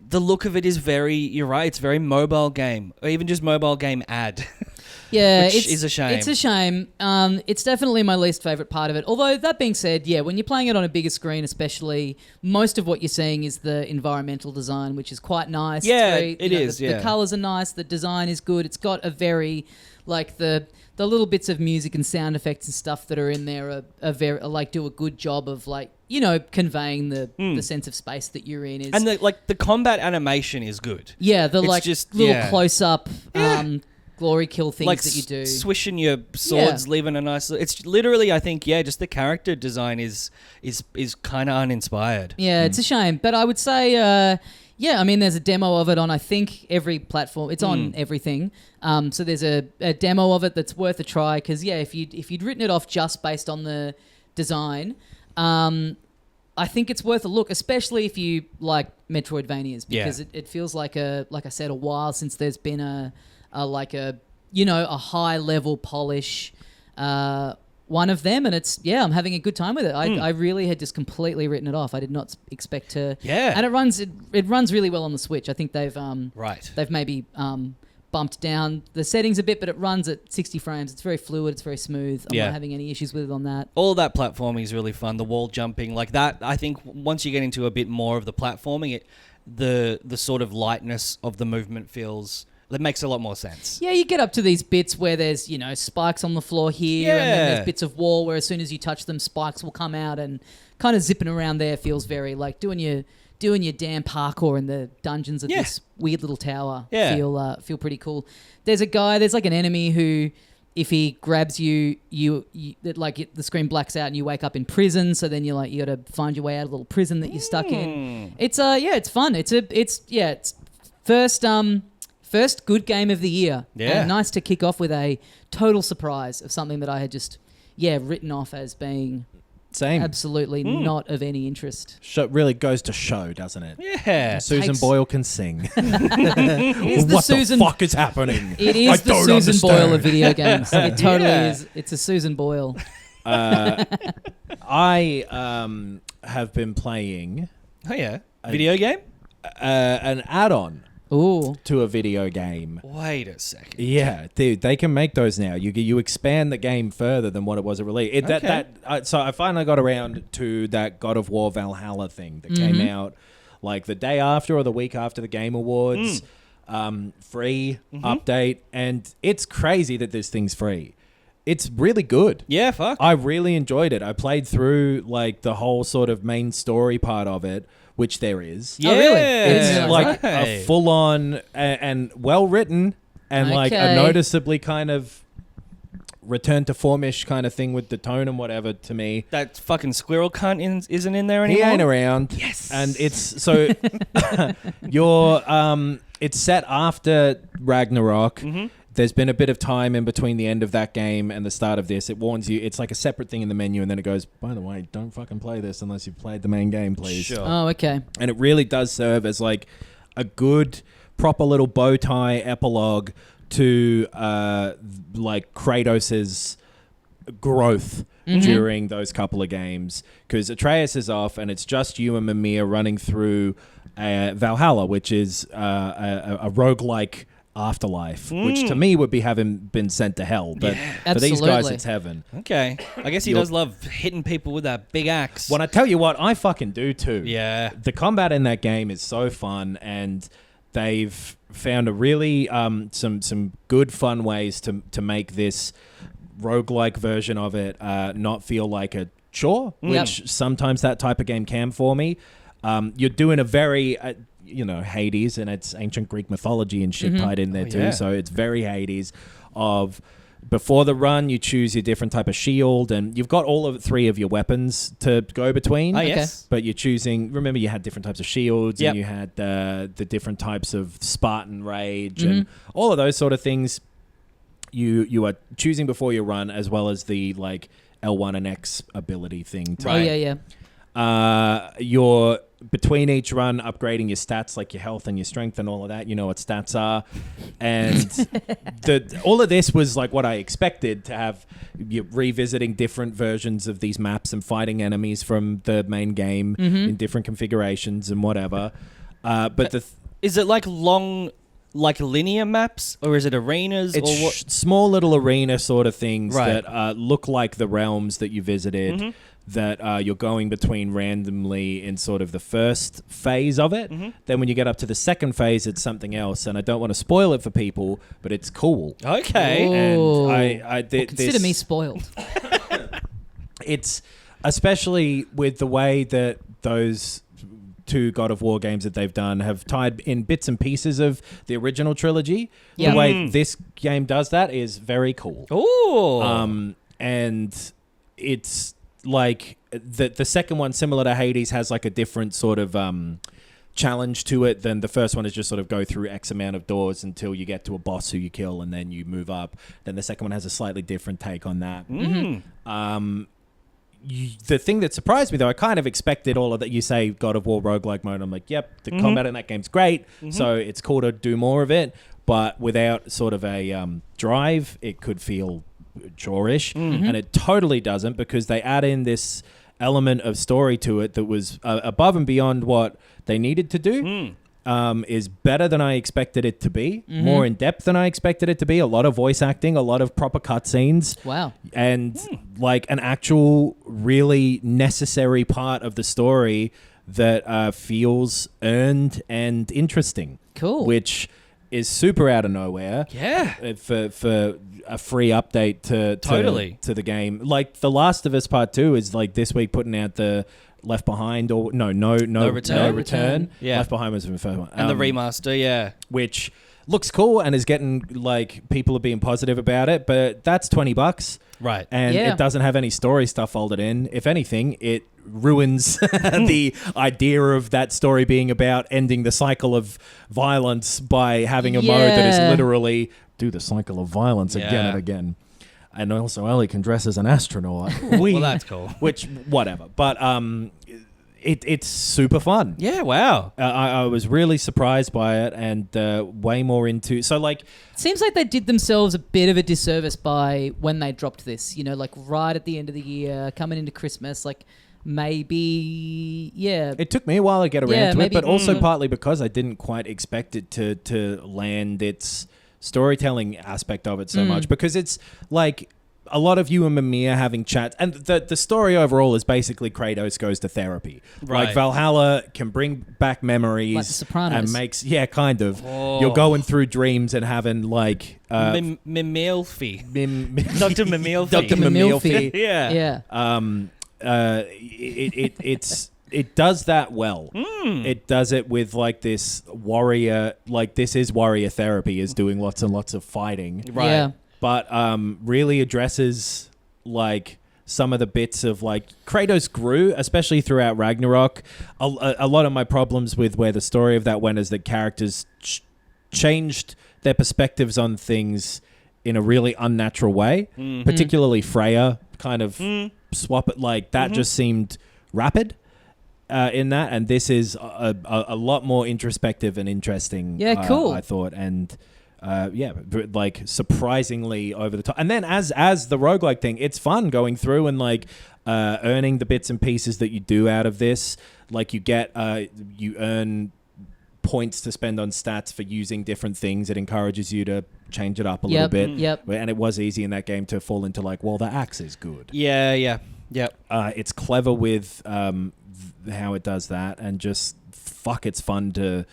the look of it is very. You're right. It's very mobile game, or even just mobile game ad. Yeah, which is a shame. It's a shame. It's definitely my least favourite part of it. Although, that being said, yeah, when you're playing it on a bigger screen especially, most of what you're seeing is the environmental design, which is quite nice. Yeah, it is. The colours are nice. The design is good. It's got a very, like, the little bits of music and sound effects and stuff that are in there are very, like, do a good job of, like, you know, conveying the sense of space that you're in. And the combat animation is good. Yeah, It's like just, little close-up glory kill things like that you do. Swishing your swords, leaving a nice... It's literally, I think, just the character design is kind of uninspired. Yeah, it's a shame. But I would say... I mean, there's a demo of it on, I think, every platform. It's on everything. So there's a demo of it that's worth a try because, if you'd written it off just based on the design, I think it's worth a look, especially if you like Metroidvanias, because it feels like I said, a while since there's been a high level polish one of them, and I'm having a good time with it. I really had just completely written it off. I did not expect to. Yeah, and it runs really well on the Switch. I think they've maybe bumped down the settings a bit, but it runs at 60 frames. It's very fluid. It's very smooth. I'm not having any issues with it on that. All of that platforming is really fun. The wall jumping, like that. I think once you get into a bit more of the platforming, the sort of lightness of the movement feels. That makes a lot more sense. Yeah, you get up to these bits where there's, spikes on the floor here, and then there's bits of wall where as soon as you touch them, spikes will come out, and kind of zipping around there feels very like doing your damn parkour in the dungeons of this weird little tower. Feel pretty cool. There's like an enemy who, if he grabs you, the screen blacks out and you wake up in prison. So then you got to find your way out of the little prison that you're stuck in. It's it's fun. It's first good game of the year. Yeah. And nice to kick off with a total surprise of something that I had just, written off as being absolutely not of any interest. Really goes to show, doesn't it? Yeah. Susan Boyle can sing. What the fuck is happening? It is the Susan Boyle of video games. It totally is. It's a Susan Boyle. I have been playing... Oh, yeah. Video game? An add-on. Ooh. To a video game. Wait a second. Yeah, dude, they can make those now. You expand the game further than what it was at release. So I finally got around to that God of War Valhalla thing that came out like the day after or the week after the Game Awards. Free update, and it's crazy that this thing's free. It's really good. Yeah, fuck. I really enjoyed it. I played through like the whole sort of main story part of it, which there is. Yeah. Oh, really? It's like a full-on and well-written and like a noticeably kind of return to formish kind of thing with the tone and whatever to me. That fucking squirrel cunt isn't in there anymore? He ain't around. Yes. And it's so it's set after Ragnarok. There's been a bit of time in between the end of that game and the start of this. It warns you. It's like a separate thing in the menu, and then it goes, by the way, don't fucking play this unless you've played the main game, please. Sure. Oh, okay. And it really does serve as like a good, proper little bow tie epilogue to like Kratos's growth during those couple of games. Because Atreus is off, and it's just you and Mimir running through Valhalla, which is a roguelike afterlife, which to me would be having been sent to hell, but for these guys it's heaven. Okay, I guess he does love hitting people with that big axe. When I tell you what, I fucking do too. Yeah, the combat in that game is so fun, and they've found a really some good fun ways to make this roguelike version of it not feel like a chore, which sometimes that type of game can for me. You're doing a very Hades, and it's ancient Greek mythology and shit tied in there too. So it's very Hades of before the run, you choose your different type of shield, and you've got all of three of your weapons to go between. Oh, yes. But you're choosing, remember you had different types of shields, and you had the different types of Spartan Rage, and all of those sort of things you are choosing before you run, as well as the like L1 and X ability thing. You're between each run upgrading your stats, like your health and your strength and all of that. You know what stats are. And all of this was like what I expected to have. You're revisiting different versions of these maps and fighting enemies from the main game in different configurations and whatever. But is it like long like linear maps, or is it arenas? It's or what? Small little arena sort of things Right. that look like the realms that you visited. That you're going between randomly in sort of the first phase of it. Then when you get up to the second phase, it's something else. And I don't want to spoil it for people, but it's cool. Okay. Ooh. And Consider me spoiled. It's especially with the way that those 2 God of War games that they've done have tied in bits and pieces of the original trilogy. Yeah. The way this game does that is very cool. Ooh. And it's like the second one, similar to Hades, has like a different sort of challenge to it than the first one. Is just sort of go through X amount of doors until you get to a boss who you kill, and then you move up. Then the second one has a slightly different take on that. The thing that surprised me, though, I kind of expected all of that. You say God of War roguelike mode. I'm like, yep, the combat in that game's great. So it's cool to do more of it. But without sort of a drive, it could feel chore-ish. And it totally doesn't, because they add in this element of story to it that was above and beyond what they needed to do. Is better than I expected it to be, more in depth than I expected it to be. A lot of voice acting, a lot of proper cutscenes. Wow. And like an actual really necessary part of the story that feels earned and interesting. Cool. Which is super out of nowhere. Yeah. For a free update to the game. Like The Last of Us Part 2 is like this week putting out the Left Behind, or no return. Yeah. Left Behind was the first one. And the remaster, yeah. Which looks cool and is getting, like, people are being positive about it, but that's $20. Right. And it doesn't have any story stuff folded in. If anything, it ruins the idea of that story being about ending the cycle of violence by having a mode that is literally do the cycle of violence again and again. And also Ellie can dress as an astronaut. Well, that's cool. Which, whatever. But it's super fun. Yeah, wow. I was really surprised by it, and way more into... So, like... Seems like they did themselves a bit of a disservice by when they dropped this, you know, like right at the end of the year, coming into Christmas, like maybe, It took me a while to get around to it, but also partly because I didn't quite expect it to land its storytelling aspect of it so much, because it's like a lot of you and Mimir having chats, and the story overall is basically Kratos goes to therapy. Right. Like Valhalla can bring back memories, like The Sopranos, and makes kind of. You're going through dreams and having like Mimilfi. Dr. Mimilfi. Dr. Mimilfi. Yeah. It does that well. It does it with like this warrior, like this is warrior therapy, is doing lots and lots of fighting. Right. Yeah. But really addresses like some of the bits of like Kratos grew, especially throughout Ragnarok. A lot of my problems with where the story of that went is that characters changed their perspectives on things in a really unnatural way, particularly Freya kind of swap it like that just seemed rapid. In that, and this is a lot more introspective and interesting. Yeah, cool. I thought, and like surprisingly over the top. And then as the roguelike thing, it's fun going through and like earning the bits and pieces that you do out of this. Like you get you earn points to spend on stats for using different things. It encourages you to change it up a little bit. And it was easy in that game to fall into like, well, the axe is good. Yeah. It's clever with how it does that, and just it's fun to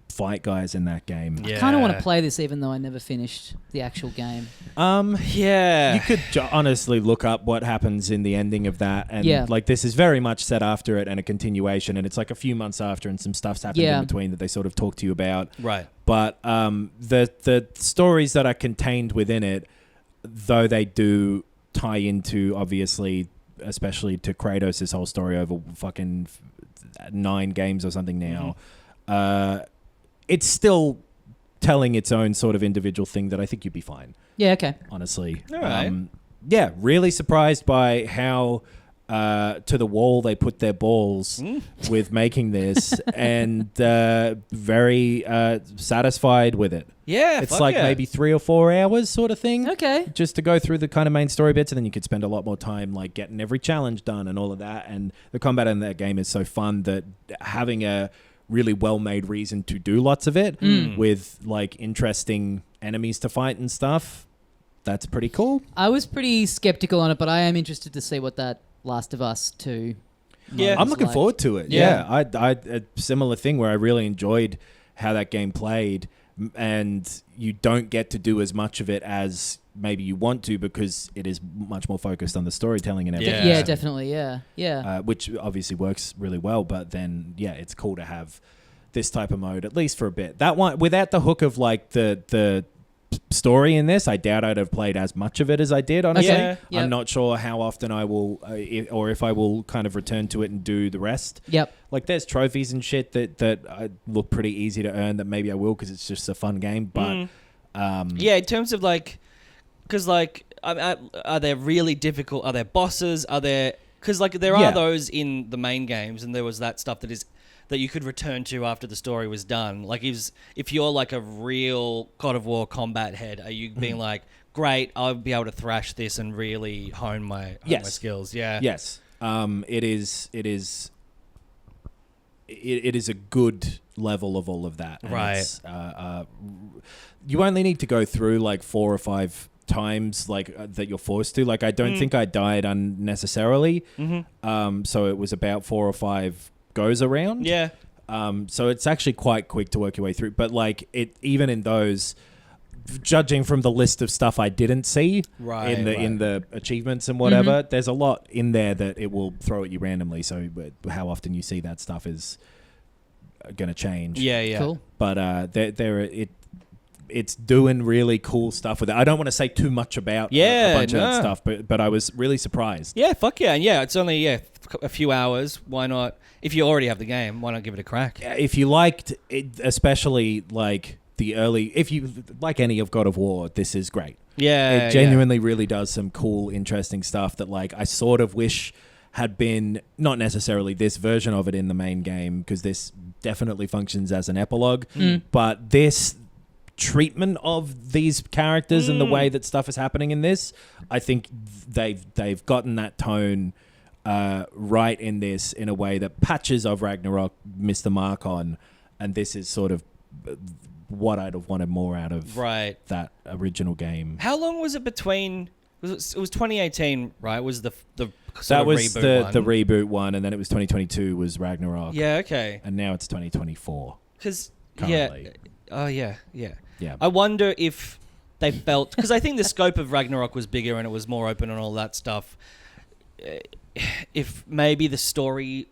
fight guys in that game. I kind of want to play this even though I never finished the actual game. You could honestly look up what happens in the ending of that, and like this is very much set after it and a continuation, and it's like a few months after, and some stuff's happened in between that they sort of talk to you about. Right. But the stories that are contained within it, though they do tie into, obviously, especially to Kratos' whole story over fucking 9 games or something now, it's still telling its own sort of individual thing that I think you'd be fine. Yeah, okay. Honestly. All right. Really surprised by how to the wall they put their balls with making this, and very satisfied with it. Yeah, it's like maybe 3 or 4 hours sort of thing. Okay. Just to go through the kind of main story bits, and then you could spend a lot more time like getting every challenge done and all of that. And the combat in that game is so fun that having a really well-made reason to do lots of it with like interesting enemies to fight and stuff. That's pretty cool. I was pretty skeptical on it, but I am interested to see what that Last of Us 2 Yeah, I'm looking forward to it. Yeah. I a similar thing where I really enjoyed how that game played, and you don't get to do as much of it as maybe you want to because it is much more focused on the storytelling and everything. Yeah, definitely. Yeah. Which obviously works really well, but then it's cool to have this type of mode at least for a bit. That one without the hook of like the story in this, I doubt I'd have played as much of it as I did, honestly. Okay. I'm not sure how often I will or if I will kind of return to it and do the rest. Yep. Like there's trophies and shit that look pretty easy to earn that maybe I will because it's just a fun game, but in terms of like, because like are they really difficult? Are there bosses? Are there, because like there are those in the main games, and there was that stuff that you could return to after the story was done. Like if you're like a real God of War combat head, are you being like, great, I'll be able to thrash this and really hone my skills? Yeah. Yes. It is a good level of all of that. And right. You only need to go through like 4 or 5 times like that you're forced to. Like I don't think I died unnecessarily. So it was about 4 or 5 goes around. Yeah. So it's actually quite quick to work your way through. But like it, even in those, judging from the list of stuff I didn't see in the achievements and whatever, there's a lot in there that it will throw at you randomly. So how often you see that stuff is going to change. Yeah. Cool. But it's doing really cool stuff with it. I don't want to say too much about a bunch of that stuff, but I was really surprised. Yeah, fuck yeah. And yeah, it's only a few hours. Why not? If you already have the game, why not give it a crack? If you liked it, especially like the early, if you like any of God of War, this is great. Yeah. It genuinely really does some cool, interesting stuff that like I sort of wish had been not necessarily this version of it in the main game, because this definitely functions as an epilogue, but this treatment of these characters and the way that stuff is happening in this, I think they've gotten that tone right in this in a way that Patches of Ragnarok missed the mark on, and this is sort of what I'd have wanted more out of that original game. How long was it between? It was 2018, right? Was the that was reboot one? The reboot one, and then it was 2022 was Ragnarok. Yeah, okay. And now it's 2024. Because currently. Yeah. I wonder if they felt, because I think the scope of Ragnarok was bigger and it was more open and all that stuff. If maybe the story,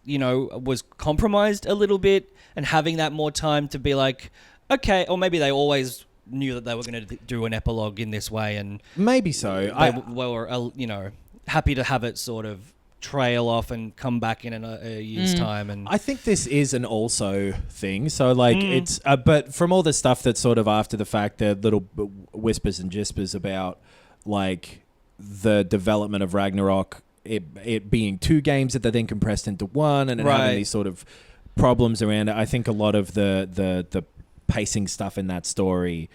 was compromised a little bit, and having that more time to be like, okay, or maybe they always knew that they were going to do an epilogue in this way, and maybe so. They were, happy to have it sort of trail off and come back in a year's time. And I think this is an also thing. So like it's, but from all the stuff that's sort of after the fact, the little whispers and gispers about like the development of Ragnarok, it being 2 games that they then compressed into 1, and having these sort of problems around it. I think a lot of the pacing stuff in that story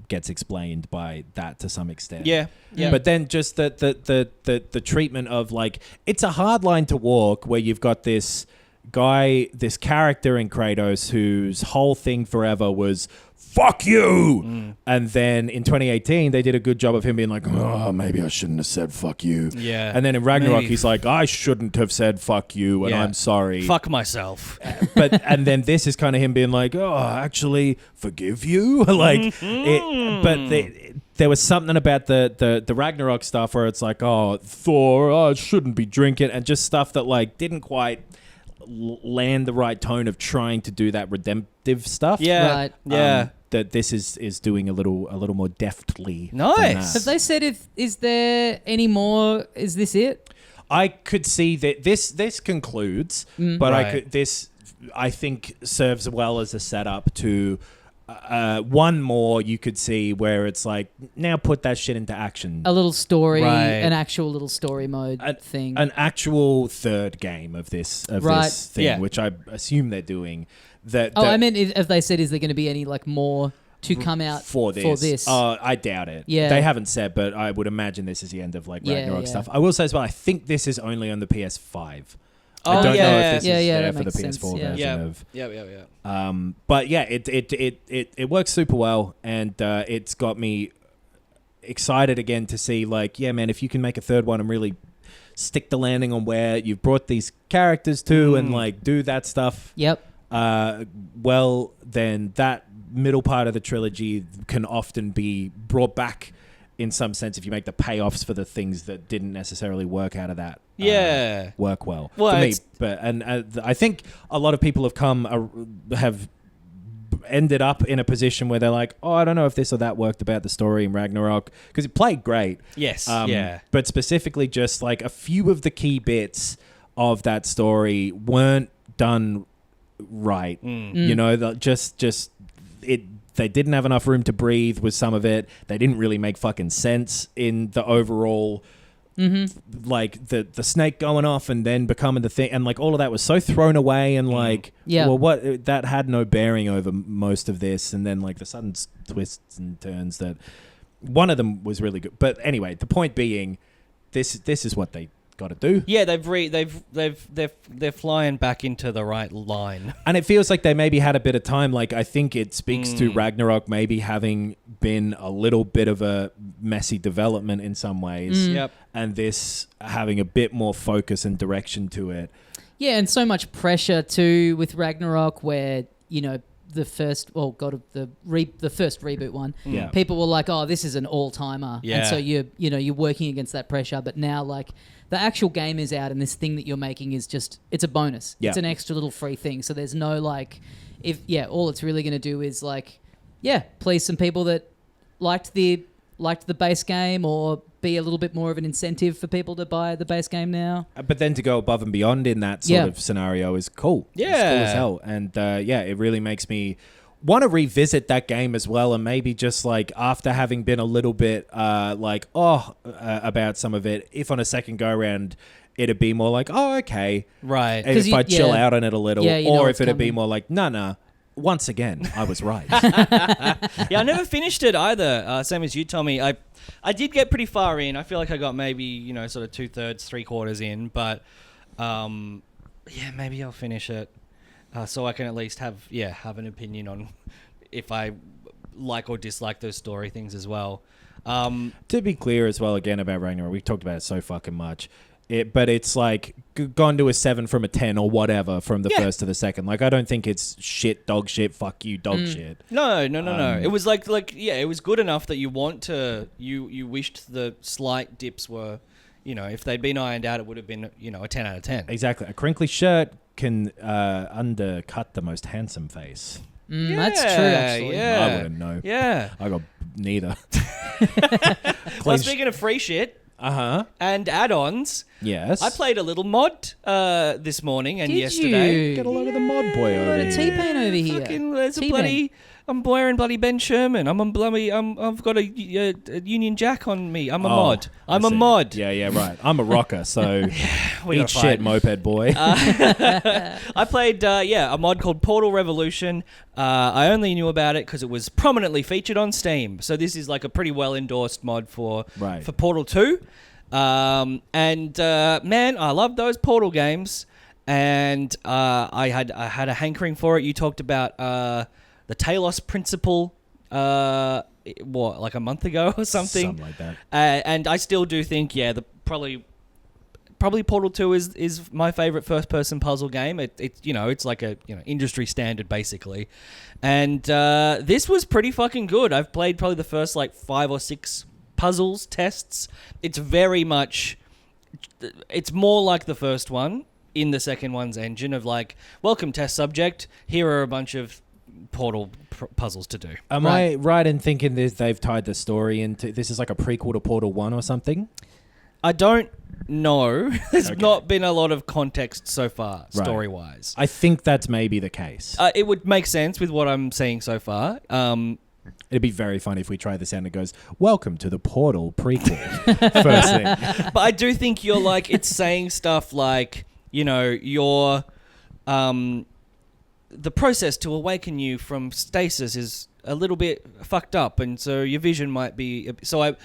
gets explained by that to some extent. Yeah. But then just the treatment of like, it's a hard line to walk where you've got this guy, this character in Kratos whose whole thing forever was fuck you. And then in 2018 they did a good job of him being like, oh, maybe I shouldn't have said fuck you. Yeah. And then in Ragnarok he's like, I shouldn't have said fuck you, and I'm sorry. Fuck myself. And then this is kind of him being like, oh, actually forgive you. Like there was something about the Ragnarok stuff where it's like, oh, Thor, I shouldn't be drinking, and just stuff that like didn't quite land the right tone of trying to do that redemptive stuff. That this is doing a little more deftly. Nice. Have they said is there any more? Is this it? I could see that this concludes, but I think serves well as a setup to one more you could see where it's like, now put that shit into action. A little story, an actual little story mode thing. An actual third game of this thing, which I assume they're doing. I meant if they said, is there going to be any like more to come out for this? I doubt it. Yeah. They haven't said, but I would imagine this is the end of like Ragnarok stuff. I will say as well, I think this is only on the PS5. I don't know if this is that there for the makes PS4 sense, yeah. version of. Yeah. But yeah, it works super well, and it's got me excited again to see, like, yeah, man, if you can make a third one and really stick the landing on where you've brought these characters to and like do that stuff. Yep. Well, then that middle part of the trilogy can often be brought back in some sense if you make the payoffs for the things that didn't necessarily work out of that. Work well for me. But I think a lot of people have ended up in a position where they're like, oh, I don't know if this or that worked about the story in Ragnarok, because it played great. Yes. But specifically just like a few of the key bits of that story weren't done right. You know, they didn't have enough room to breathe with some of it. They didn't really make fucking sense in the overall, like the snake going off and then becoming the thing, and like all of that was so thrown away, and like, well, what that had no bearing over most of this, and then like the sudden twists and turns that one of them was really good. But anyway, the point being, this is what they got to do. Yeah, they're flying back into the right line, and it feels like they maybe had a bit of time. Like, I think it speaks to Ragnarok maybe having been a little bit of a messy development in some ways. And this having a bit more focus and direction to it. Yeah, and so much pressure too with Ragnarok, where, you know, the first the first reboot one, people were like, oh, this is an all-timer. And so you're working against that pressure, but now like the actual game is out and this thing that you're making is just, it's a bonus. It's an extra little free thing. So there's no like, all it's really going to do is like, please some people that liked the base game, or be a little bit more of an incentive for people to buy the base game now. But then to go above and beyond in that sort of scenario is cool. Yeah. It's cool as hell. And it really makes me want to revisit that game as well, and maybe just like after having been a little bit about some of it, if on a second go around it'd be more like, oh, okay. Right. And if I chill out on it a little, or if it'd be more like, no. Once again, I was right. Yeah, I never finished it either. Same as you, Tommy. I did get pretty far in. I feel like I got maybe, you know, sort of 2/3, 3/4 in. But maybe I'll finish it so I can at least have an opinion on if I like or dislike those story things as well. To be clear as well, again, about Ragnarok, we talked about it so fucking much. But it's like gone to a 7 from a 10 or whatever from the first to the second. Like, I don't think it's shit, dog shit, fuck you, dog shit. No. It was it was good enough that you wished the slight dips were, you know, if they'd been ironed out, it would have been, you know, a 10 out of 10. Exactly. A crinkly shirt can undercut the most handsome face. That's true, actually. Yeah. I wouldn't know. Yeah. I got neither. Well, speaking of free shit, and add-ons. Yes. I played a little mod this morning and Did yesterday. You? Get a load of the mod boy over here. T-Pain over here. There's a bloody... I'm wearing bloody Ben Sherman. I've got a Union Jack on me. I'm a mod. I'm a mod. Yeah, right. I'm a rocker, so eat shit, moped boy. I played, a mod called Portal Revolution. I only knew about it because it was prominently featured on Steam. So this is like a pretty well-endorsed mod for Portal 2. Man, I love those Portal games. And I had a hankering for it. You talked about... the Talos Principle, like a month ago or something? Something like that. And I still do think, probably Portal 2 is my favorite first-person puzzle game. It's like a industry standard basically, and this was pretty fucking good. I've played probably the first like 5 or 6 puzzles tests. It's very much, it's more like the first one in the second one's engine of like, welcome test subject. Here are a bunch of Portal puzzles to do. Am I right in thinking they've tied the story into this is like a prequel to Portal 1 or something? I don't know. There's not been a lot of context so far, story-wise. I think that's maybe the case. It would make sense with what I'm seeing so far. It'd be very funny if we try this out and it goes, welcome to the Portal prequel. First thing. But I do think you're like, it's saying stuff like, you know, you're... the process to awaken you from stasis is a little bit fucked up, and so your vision might be. So I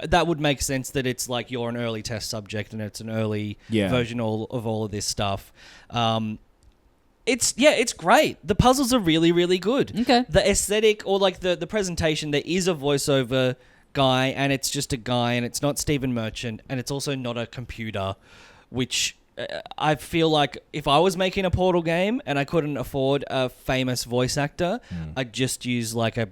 that would make sense that it's like you're an early test subject and it's an early version of all of this stuff. It's great. The puzzles are really, really good. Okay. The aesthetic or like the presentation, there is a voiceover guy, and it's just a guy, and it's not Stephen Merchant, and it's also not a computer, which I feel like if I was making a Portal game and I couldn't afford a famous voice actor, I'd just use like a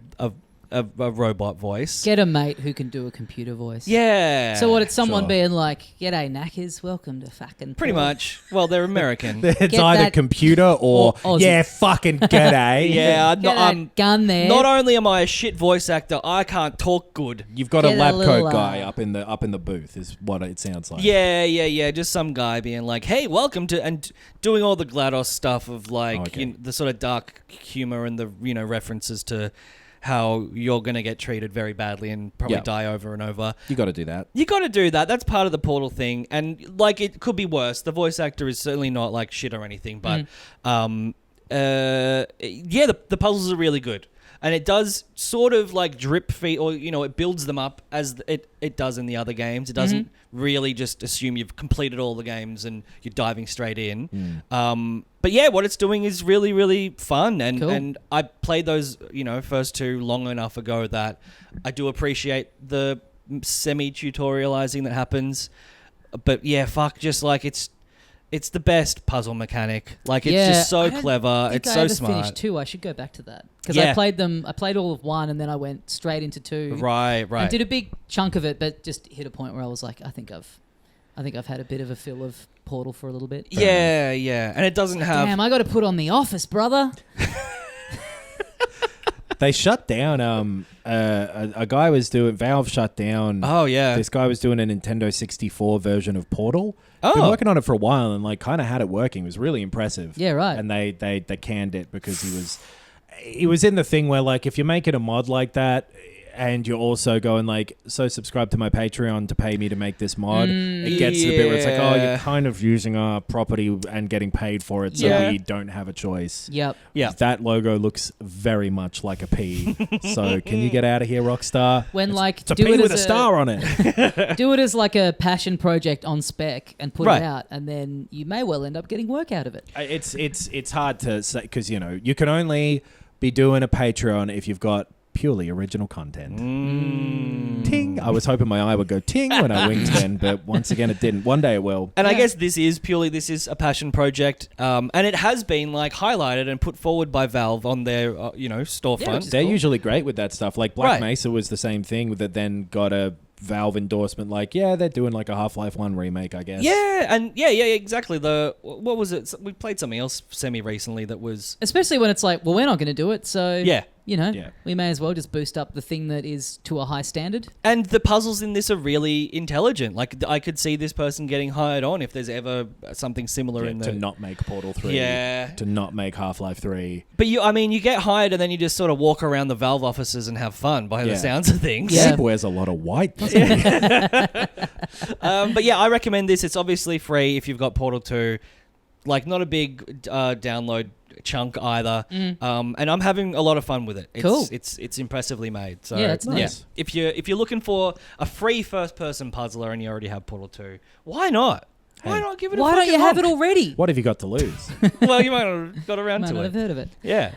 robot voice. Get a mate who can do a computer voice. Yeah. So what, it's someone being like, "G'day, knackers, welcome to fucking..." Pretty much. Well, they're American. It's Get either that- computer or Aussie. yeah, fucking g'day. Yeah, Get that gun there. Not only am I a shit voice actor, I can't talk good. You've got Get a a lab little, coat guy up in the booth, is what it sounds like. Yeah. Just some guy being like, "Hey, welcome to," and doing all the GLaDOS stuff of like the sort of dark humor and the references to how you're going to get treated very badly and probably die over and over. You got to do that. You got to do that. That's part of the Portal thing. And like, it could be worse. The voice actor is certainly not like shit or anything, but the puzzles are really good. And it does sort of like drip feed, or it builds them up as it does in the other games. It doesn't really just assume you've completed all the games and you're diving straight in. But yeah, what it's doing is really, really fun. And Cool. and I played those first two long enough ago that I do appreciate the semi-tutorializing that happens. But yeah, just like it's the best puzzle mechanic. Like, it's just so clever. It's so smart. Finished 2. I should go back to that because Yeah. I played all of 1 and then I went straight into 2. Right. I did a big chunk of it, but just hit a point where I was like, I think I've had a bit of a fill of Portal for a little bit. Yeah, and it doesn't have. Damn, I got to put on The Office, brother. They shut down. A guy was doing. Valve shut down. Oh yeah. This guy was doing a Nintendo 64 version of Portal. Oh. Been working on it for a while and like kind of had it working. It was really impressive. Yeah, right. And they canned it because he was in the thing where like if you're making a mod like that and you're also going like, so subscribe to my Patreon to pay me to make this mod. It gets to the bit where it's like, oh, you're kind of using our property and getting paid for it, so we don't have a choice. Yep. Yeah. That logo looks very much like a P. So can you get out of here, Rockstar? When like It's a do P it with as a star on it. do it as like a passion project on spec and put Right. it out, and then you may well end up getting work out of it. It's hard to say because you can only be doing a Patreon if you've got purely original content. Ting! I was hoping my eye would go ting when I winked then, but once again it didn't. One day it will. And I guess this is a passion project, and it has been like highlighted and put forward by Valve on their storefront. They're usually great with that stuff. Like Black Right. Mesa was the same thing that then got a Valve endorsement. Like, yeah, they're doing like a Half-Life 1 remake, I guess. Yeah, and yeah, exactly. What was it? We played something else semi-recently that was... Especially when it's like, well, we're not going to do it, so Yeah. we may as well just boost up the thing that is to a high standard. And the puzzles in this are really intelligent. Like, I could see this person getting hired on if there's ever something similar in the... To not make Portal 3. Yeah. To not make Half-Life 3. But you get hired and then you just sort of walk around the Valve offices and have fun by the sounds of things. Yeah. Seb wears a lot of white, doesn't he? But yeah, I recommend this. It's obviously free if you've got Portal 2. Like, not a big download chunk either. And I'm having a lot of fun with it. Cool. It's impressively made. So Yeah, that's nice. If you're looking for a free first person puzzler and you already have Portal 2, why not? Why not give it a Why don't you fucking have it honk? already? What have you got to lose? Well, you might not have got around Might to not it. have heard of it. Yeah.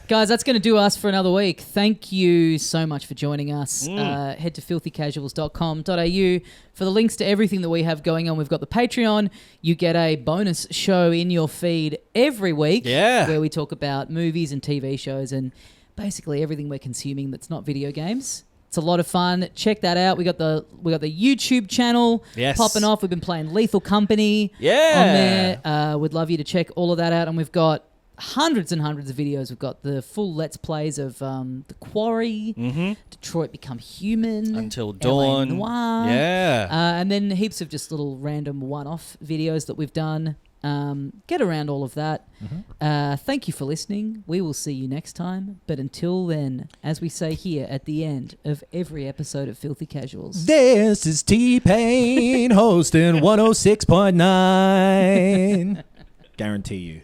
Guys, that's going to do us for another week. Thank you so much for joining us. Head to filthycasuals.com.au for the links to everything that we have going on. We've got the Patreon. You get a bonus show in your feed every week where we talk about movies and TV shows and basically everything we're consuming that's not video games. It's a lot of fun. Check that out. We got the YouTube channel popping off. We've been playing Lethal Company on there. We'd love you to check all of that out. And we've got hundreds and hundreds of videos. We've got the full Let's Plays of The Quarry, Detroit Become Human, Until LA Dawn. Noire, Yeah. and then heaps of just little random one-off videos that we've done. Get around all of that. Thank you for listening. We will see you next time. But until then, as we say here at the end of every episode of Filthy Casuals, This is T-Pain hosting 106.9. Guarantee you.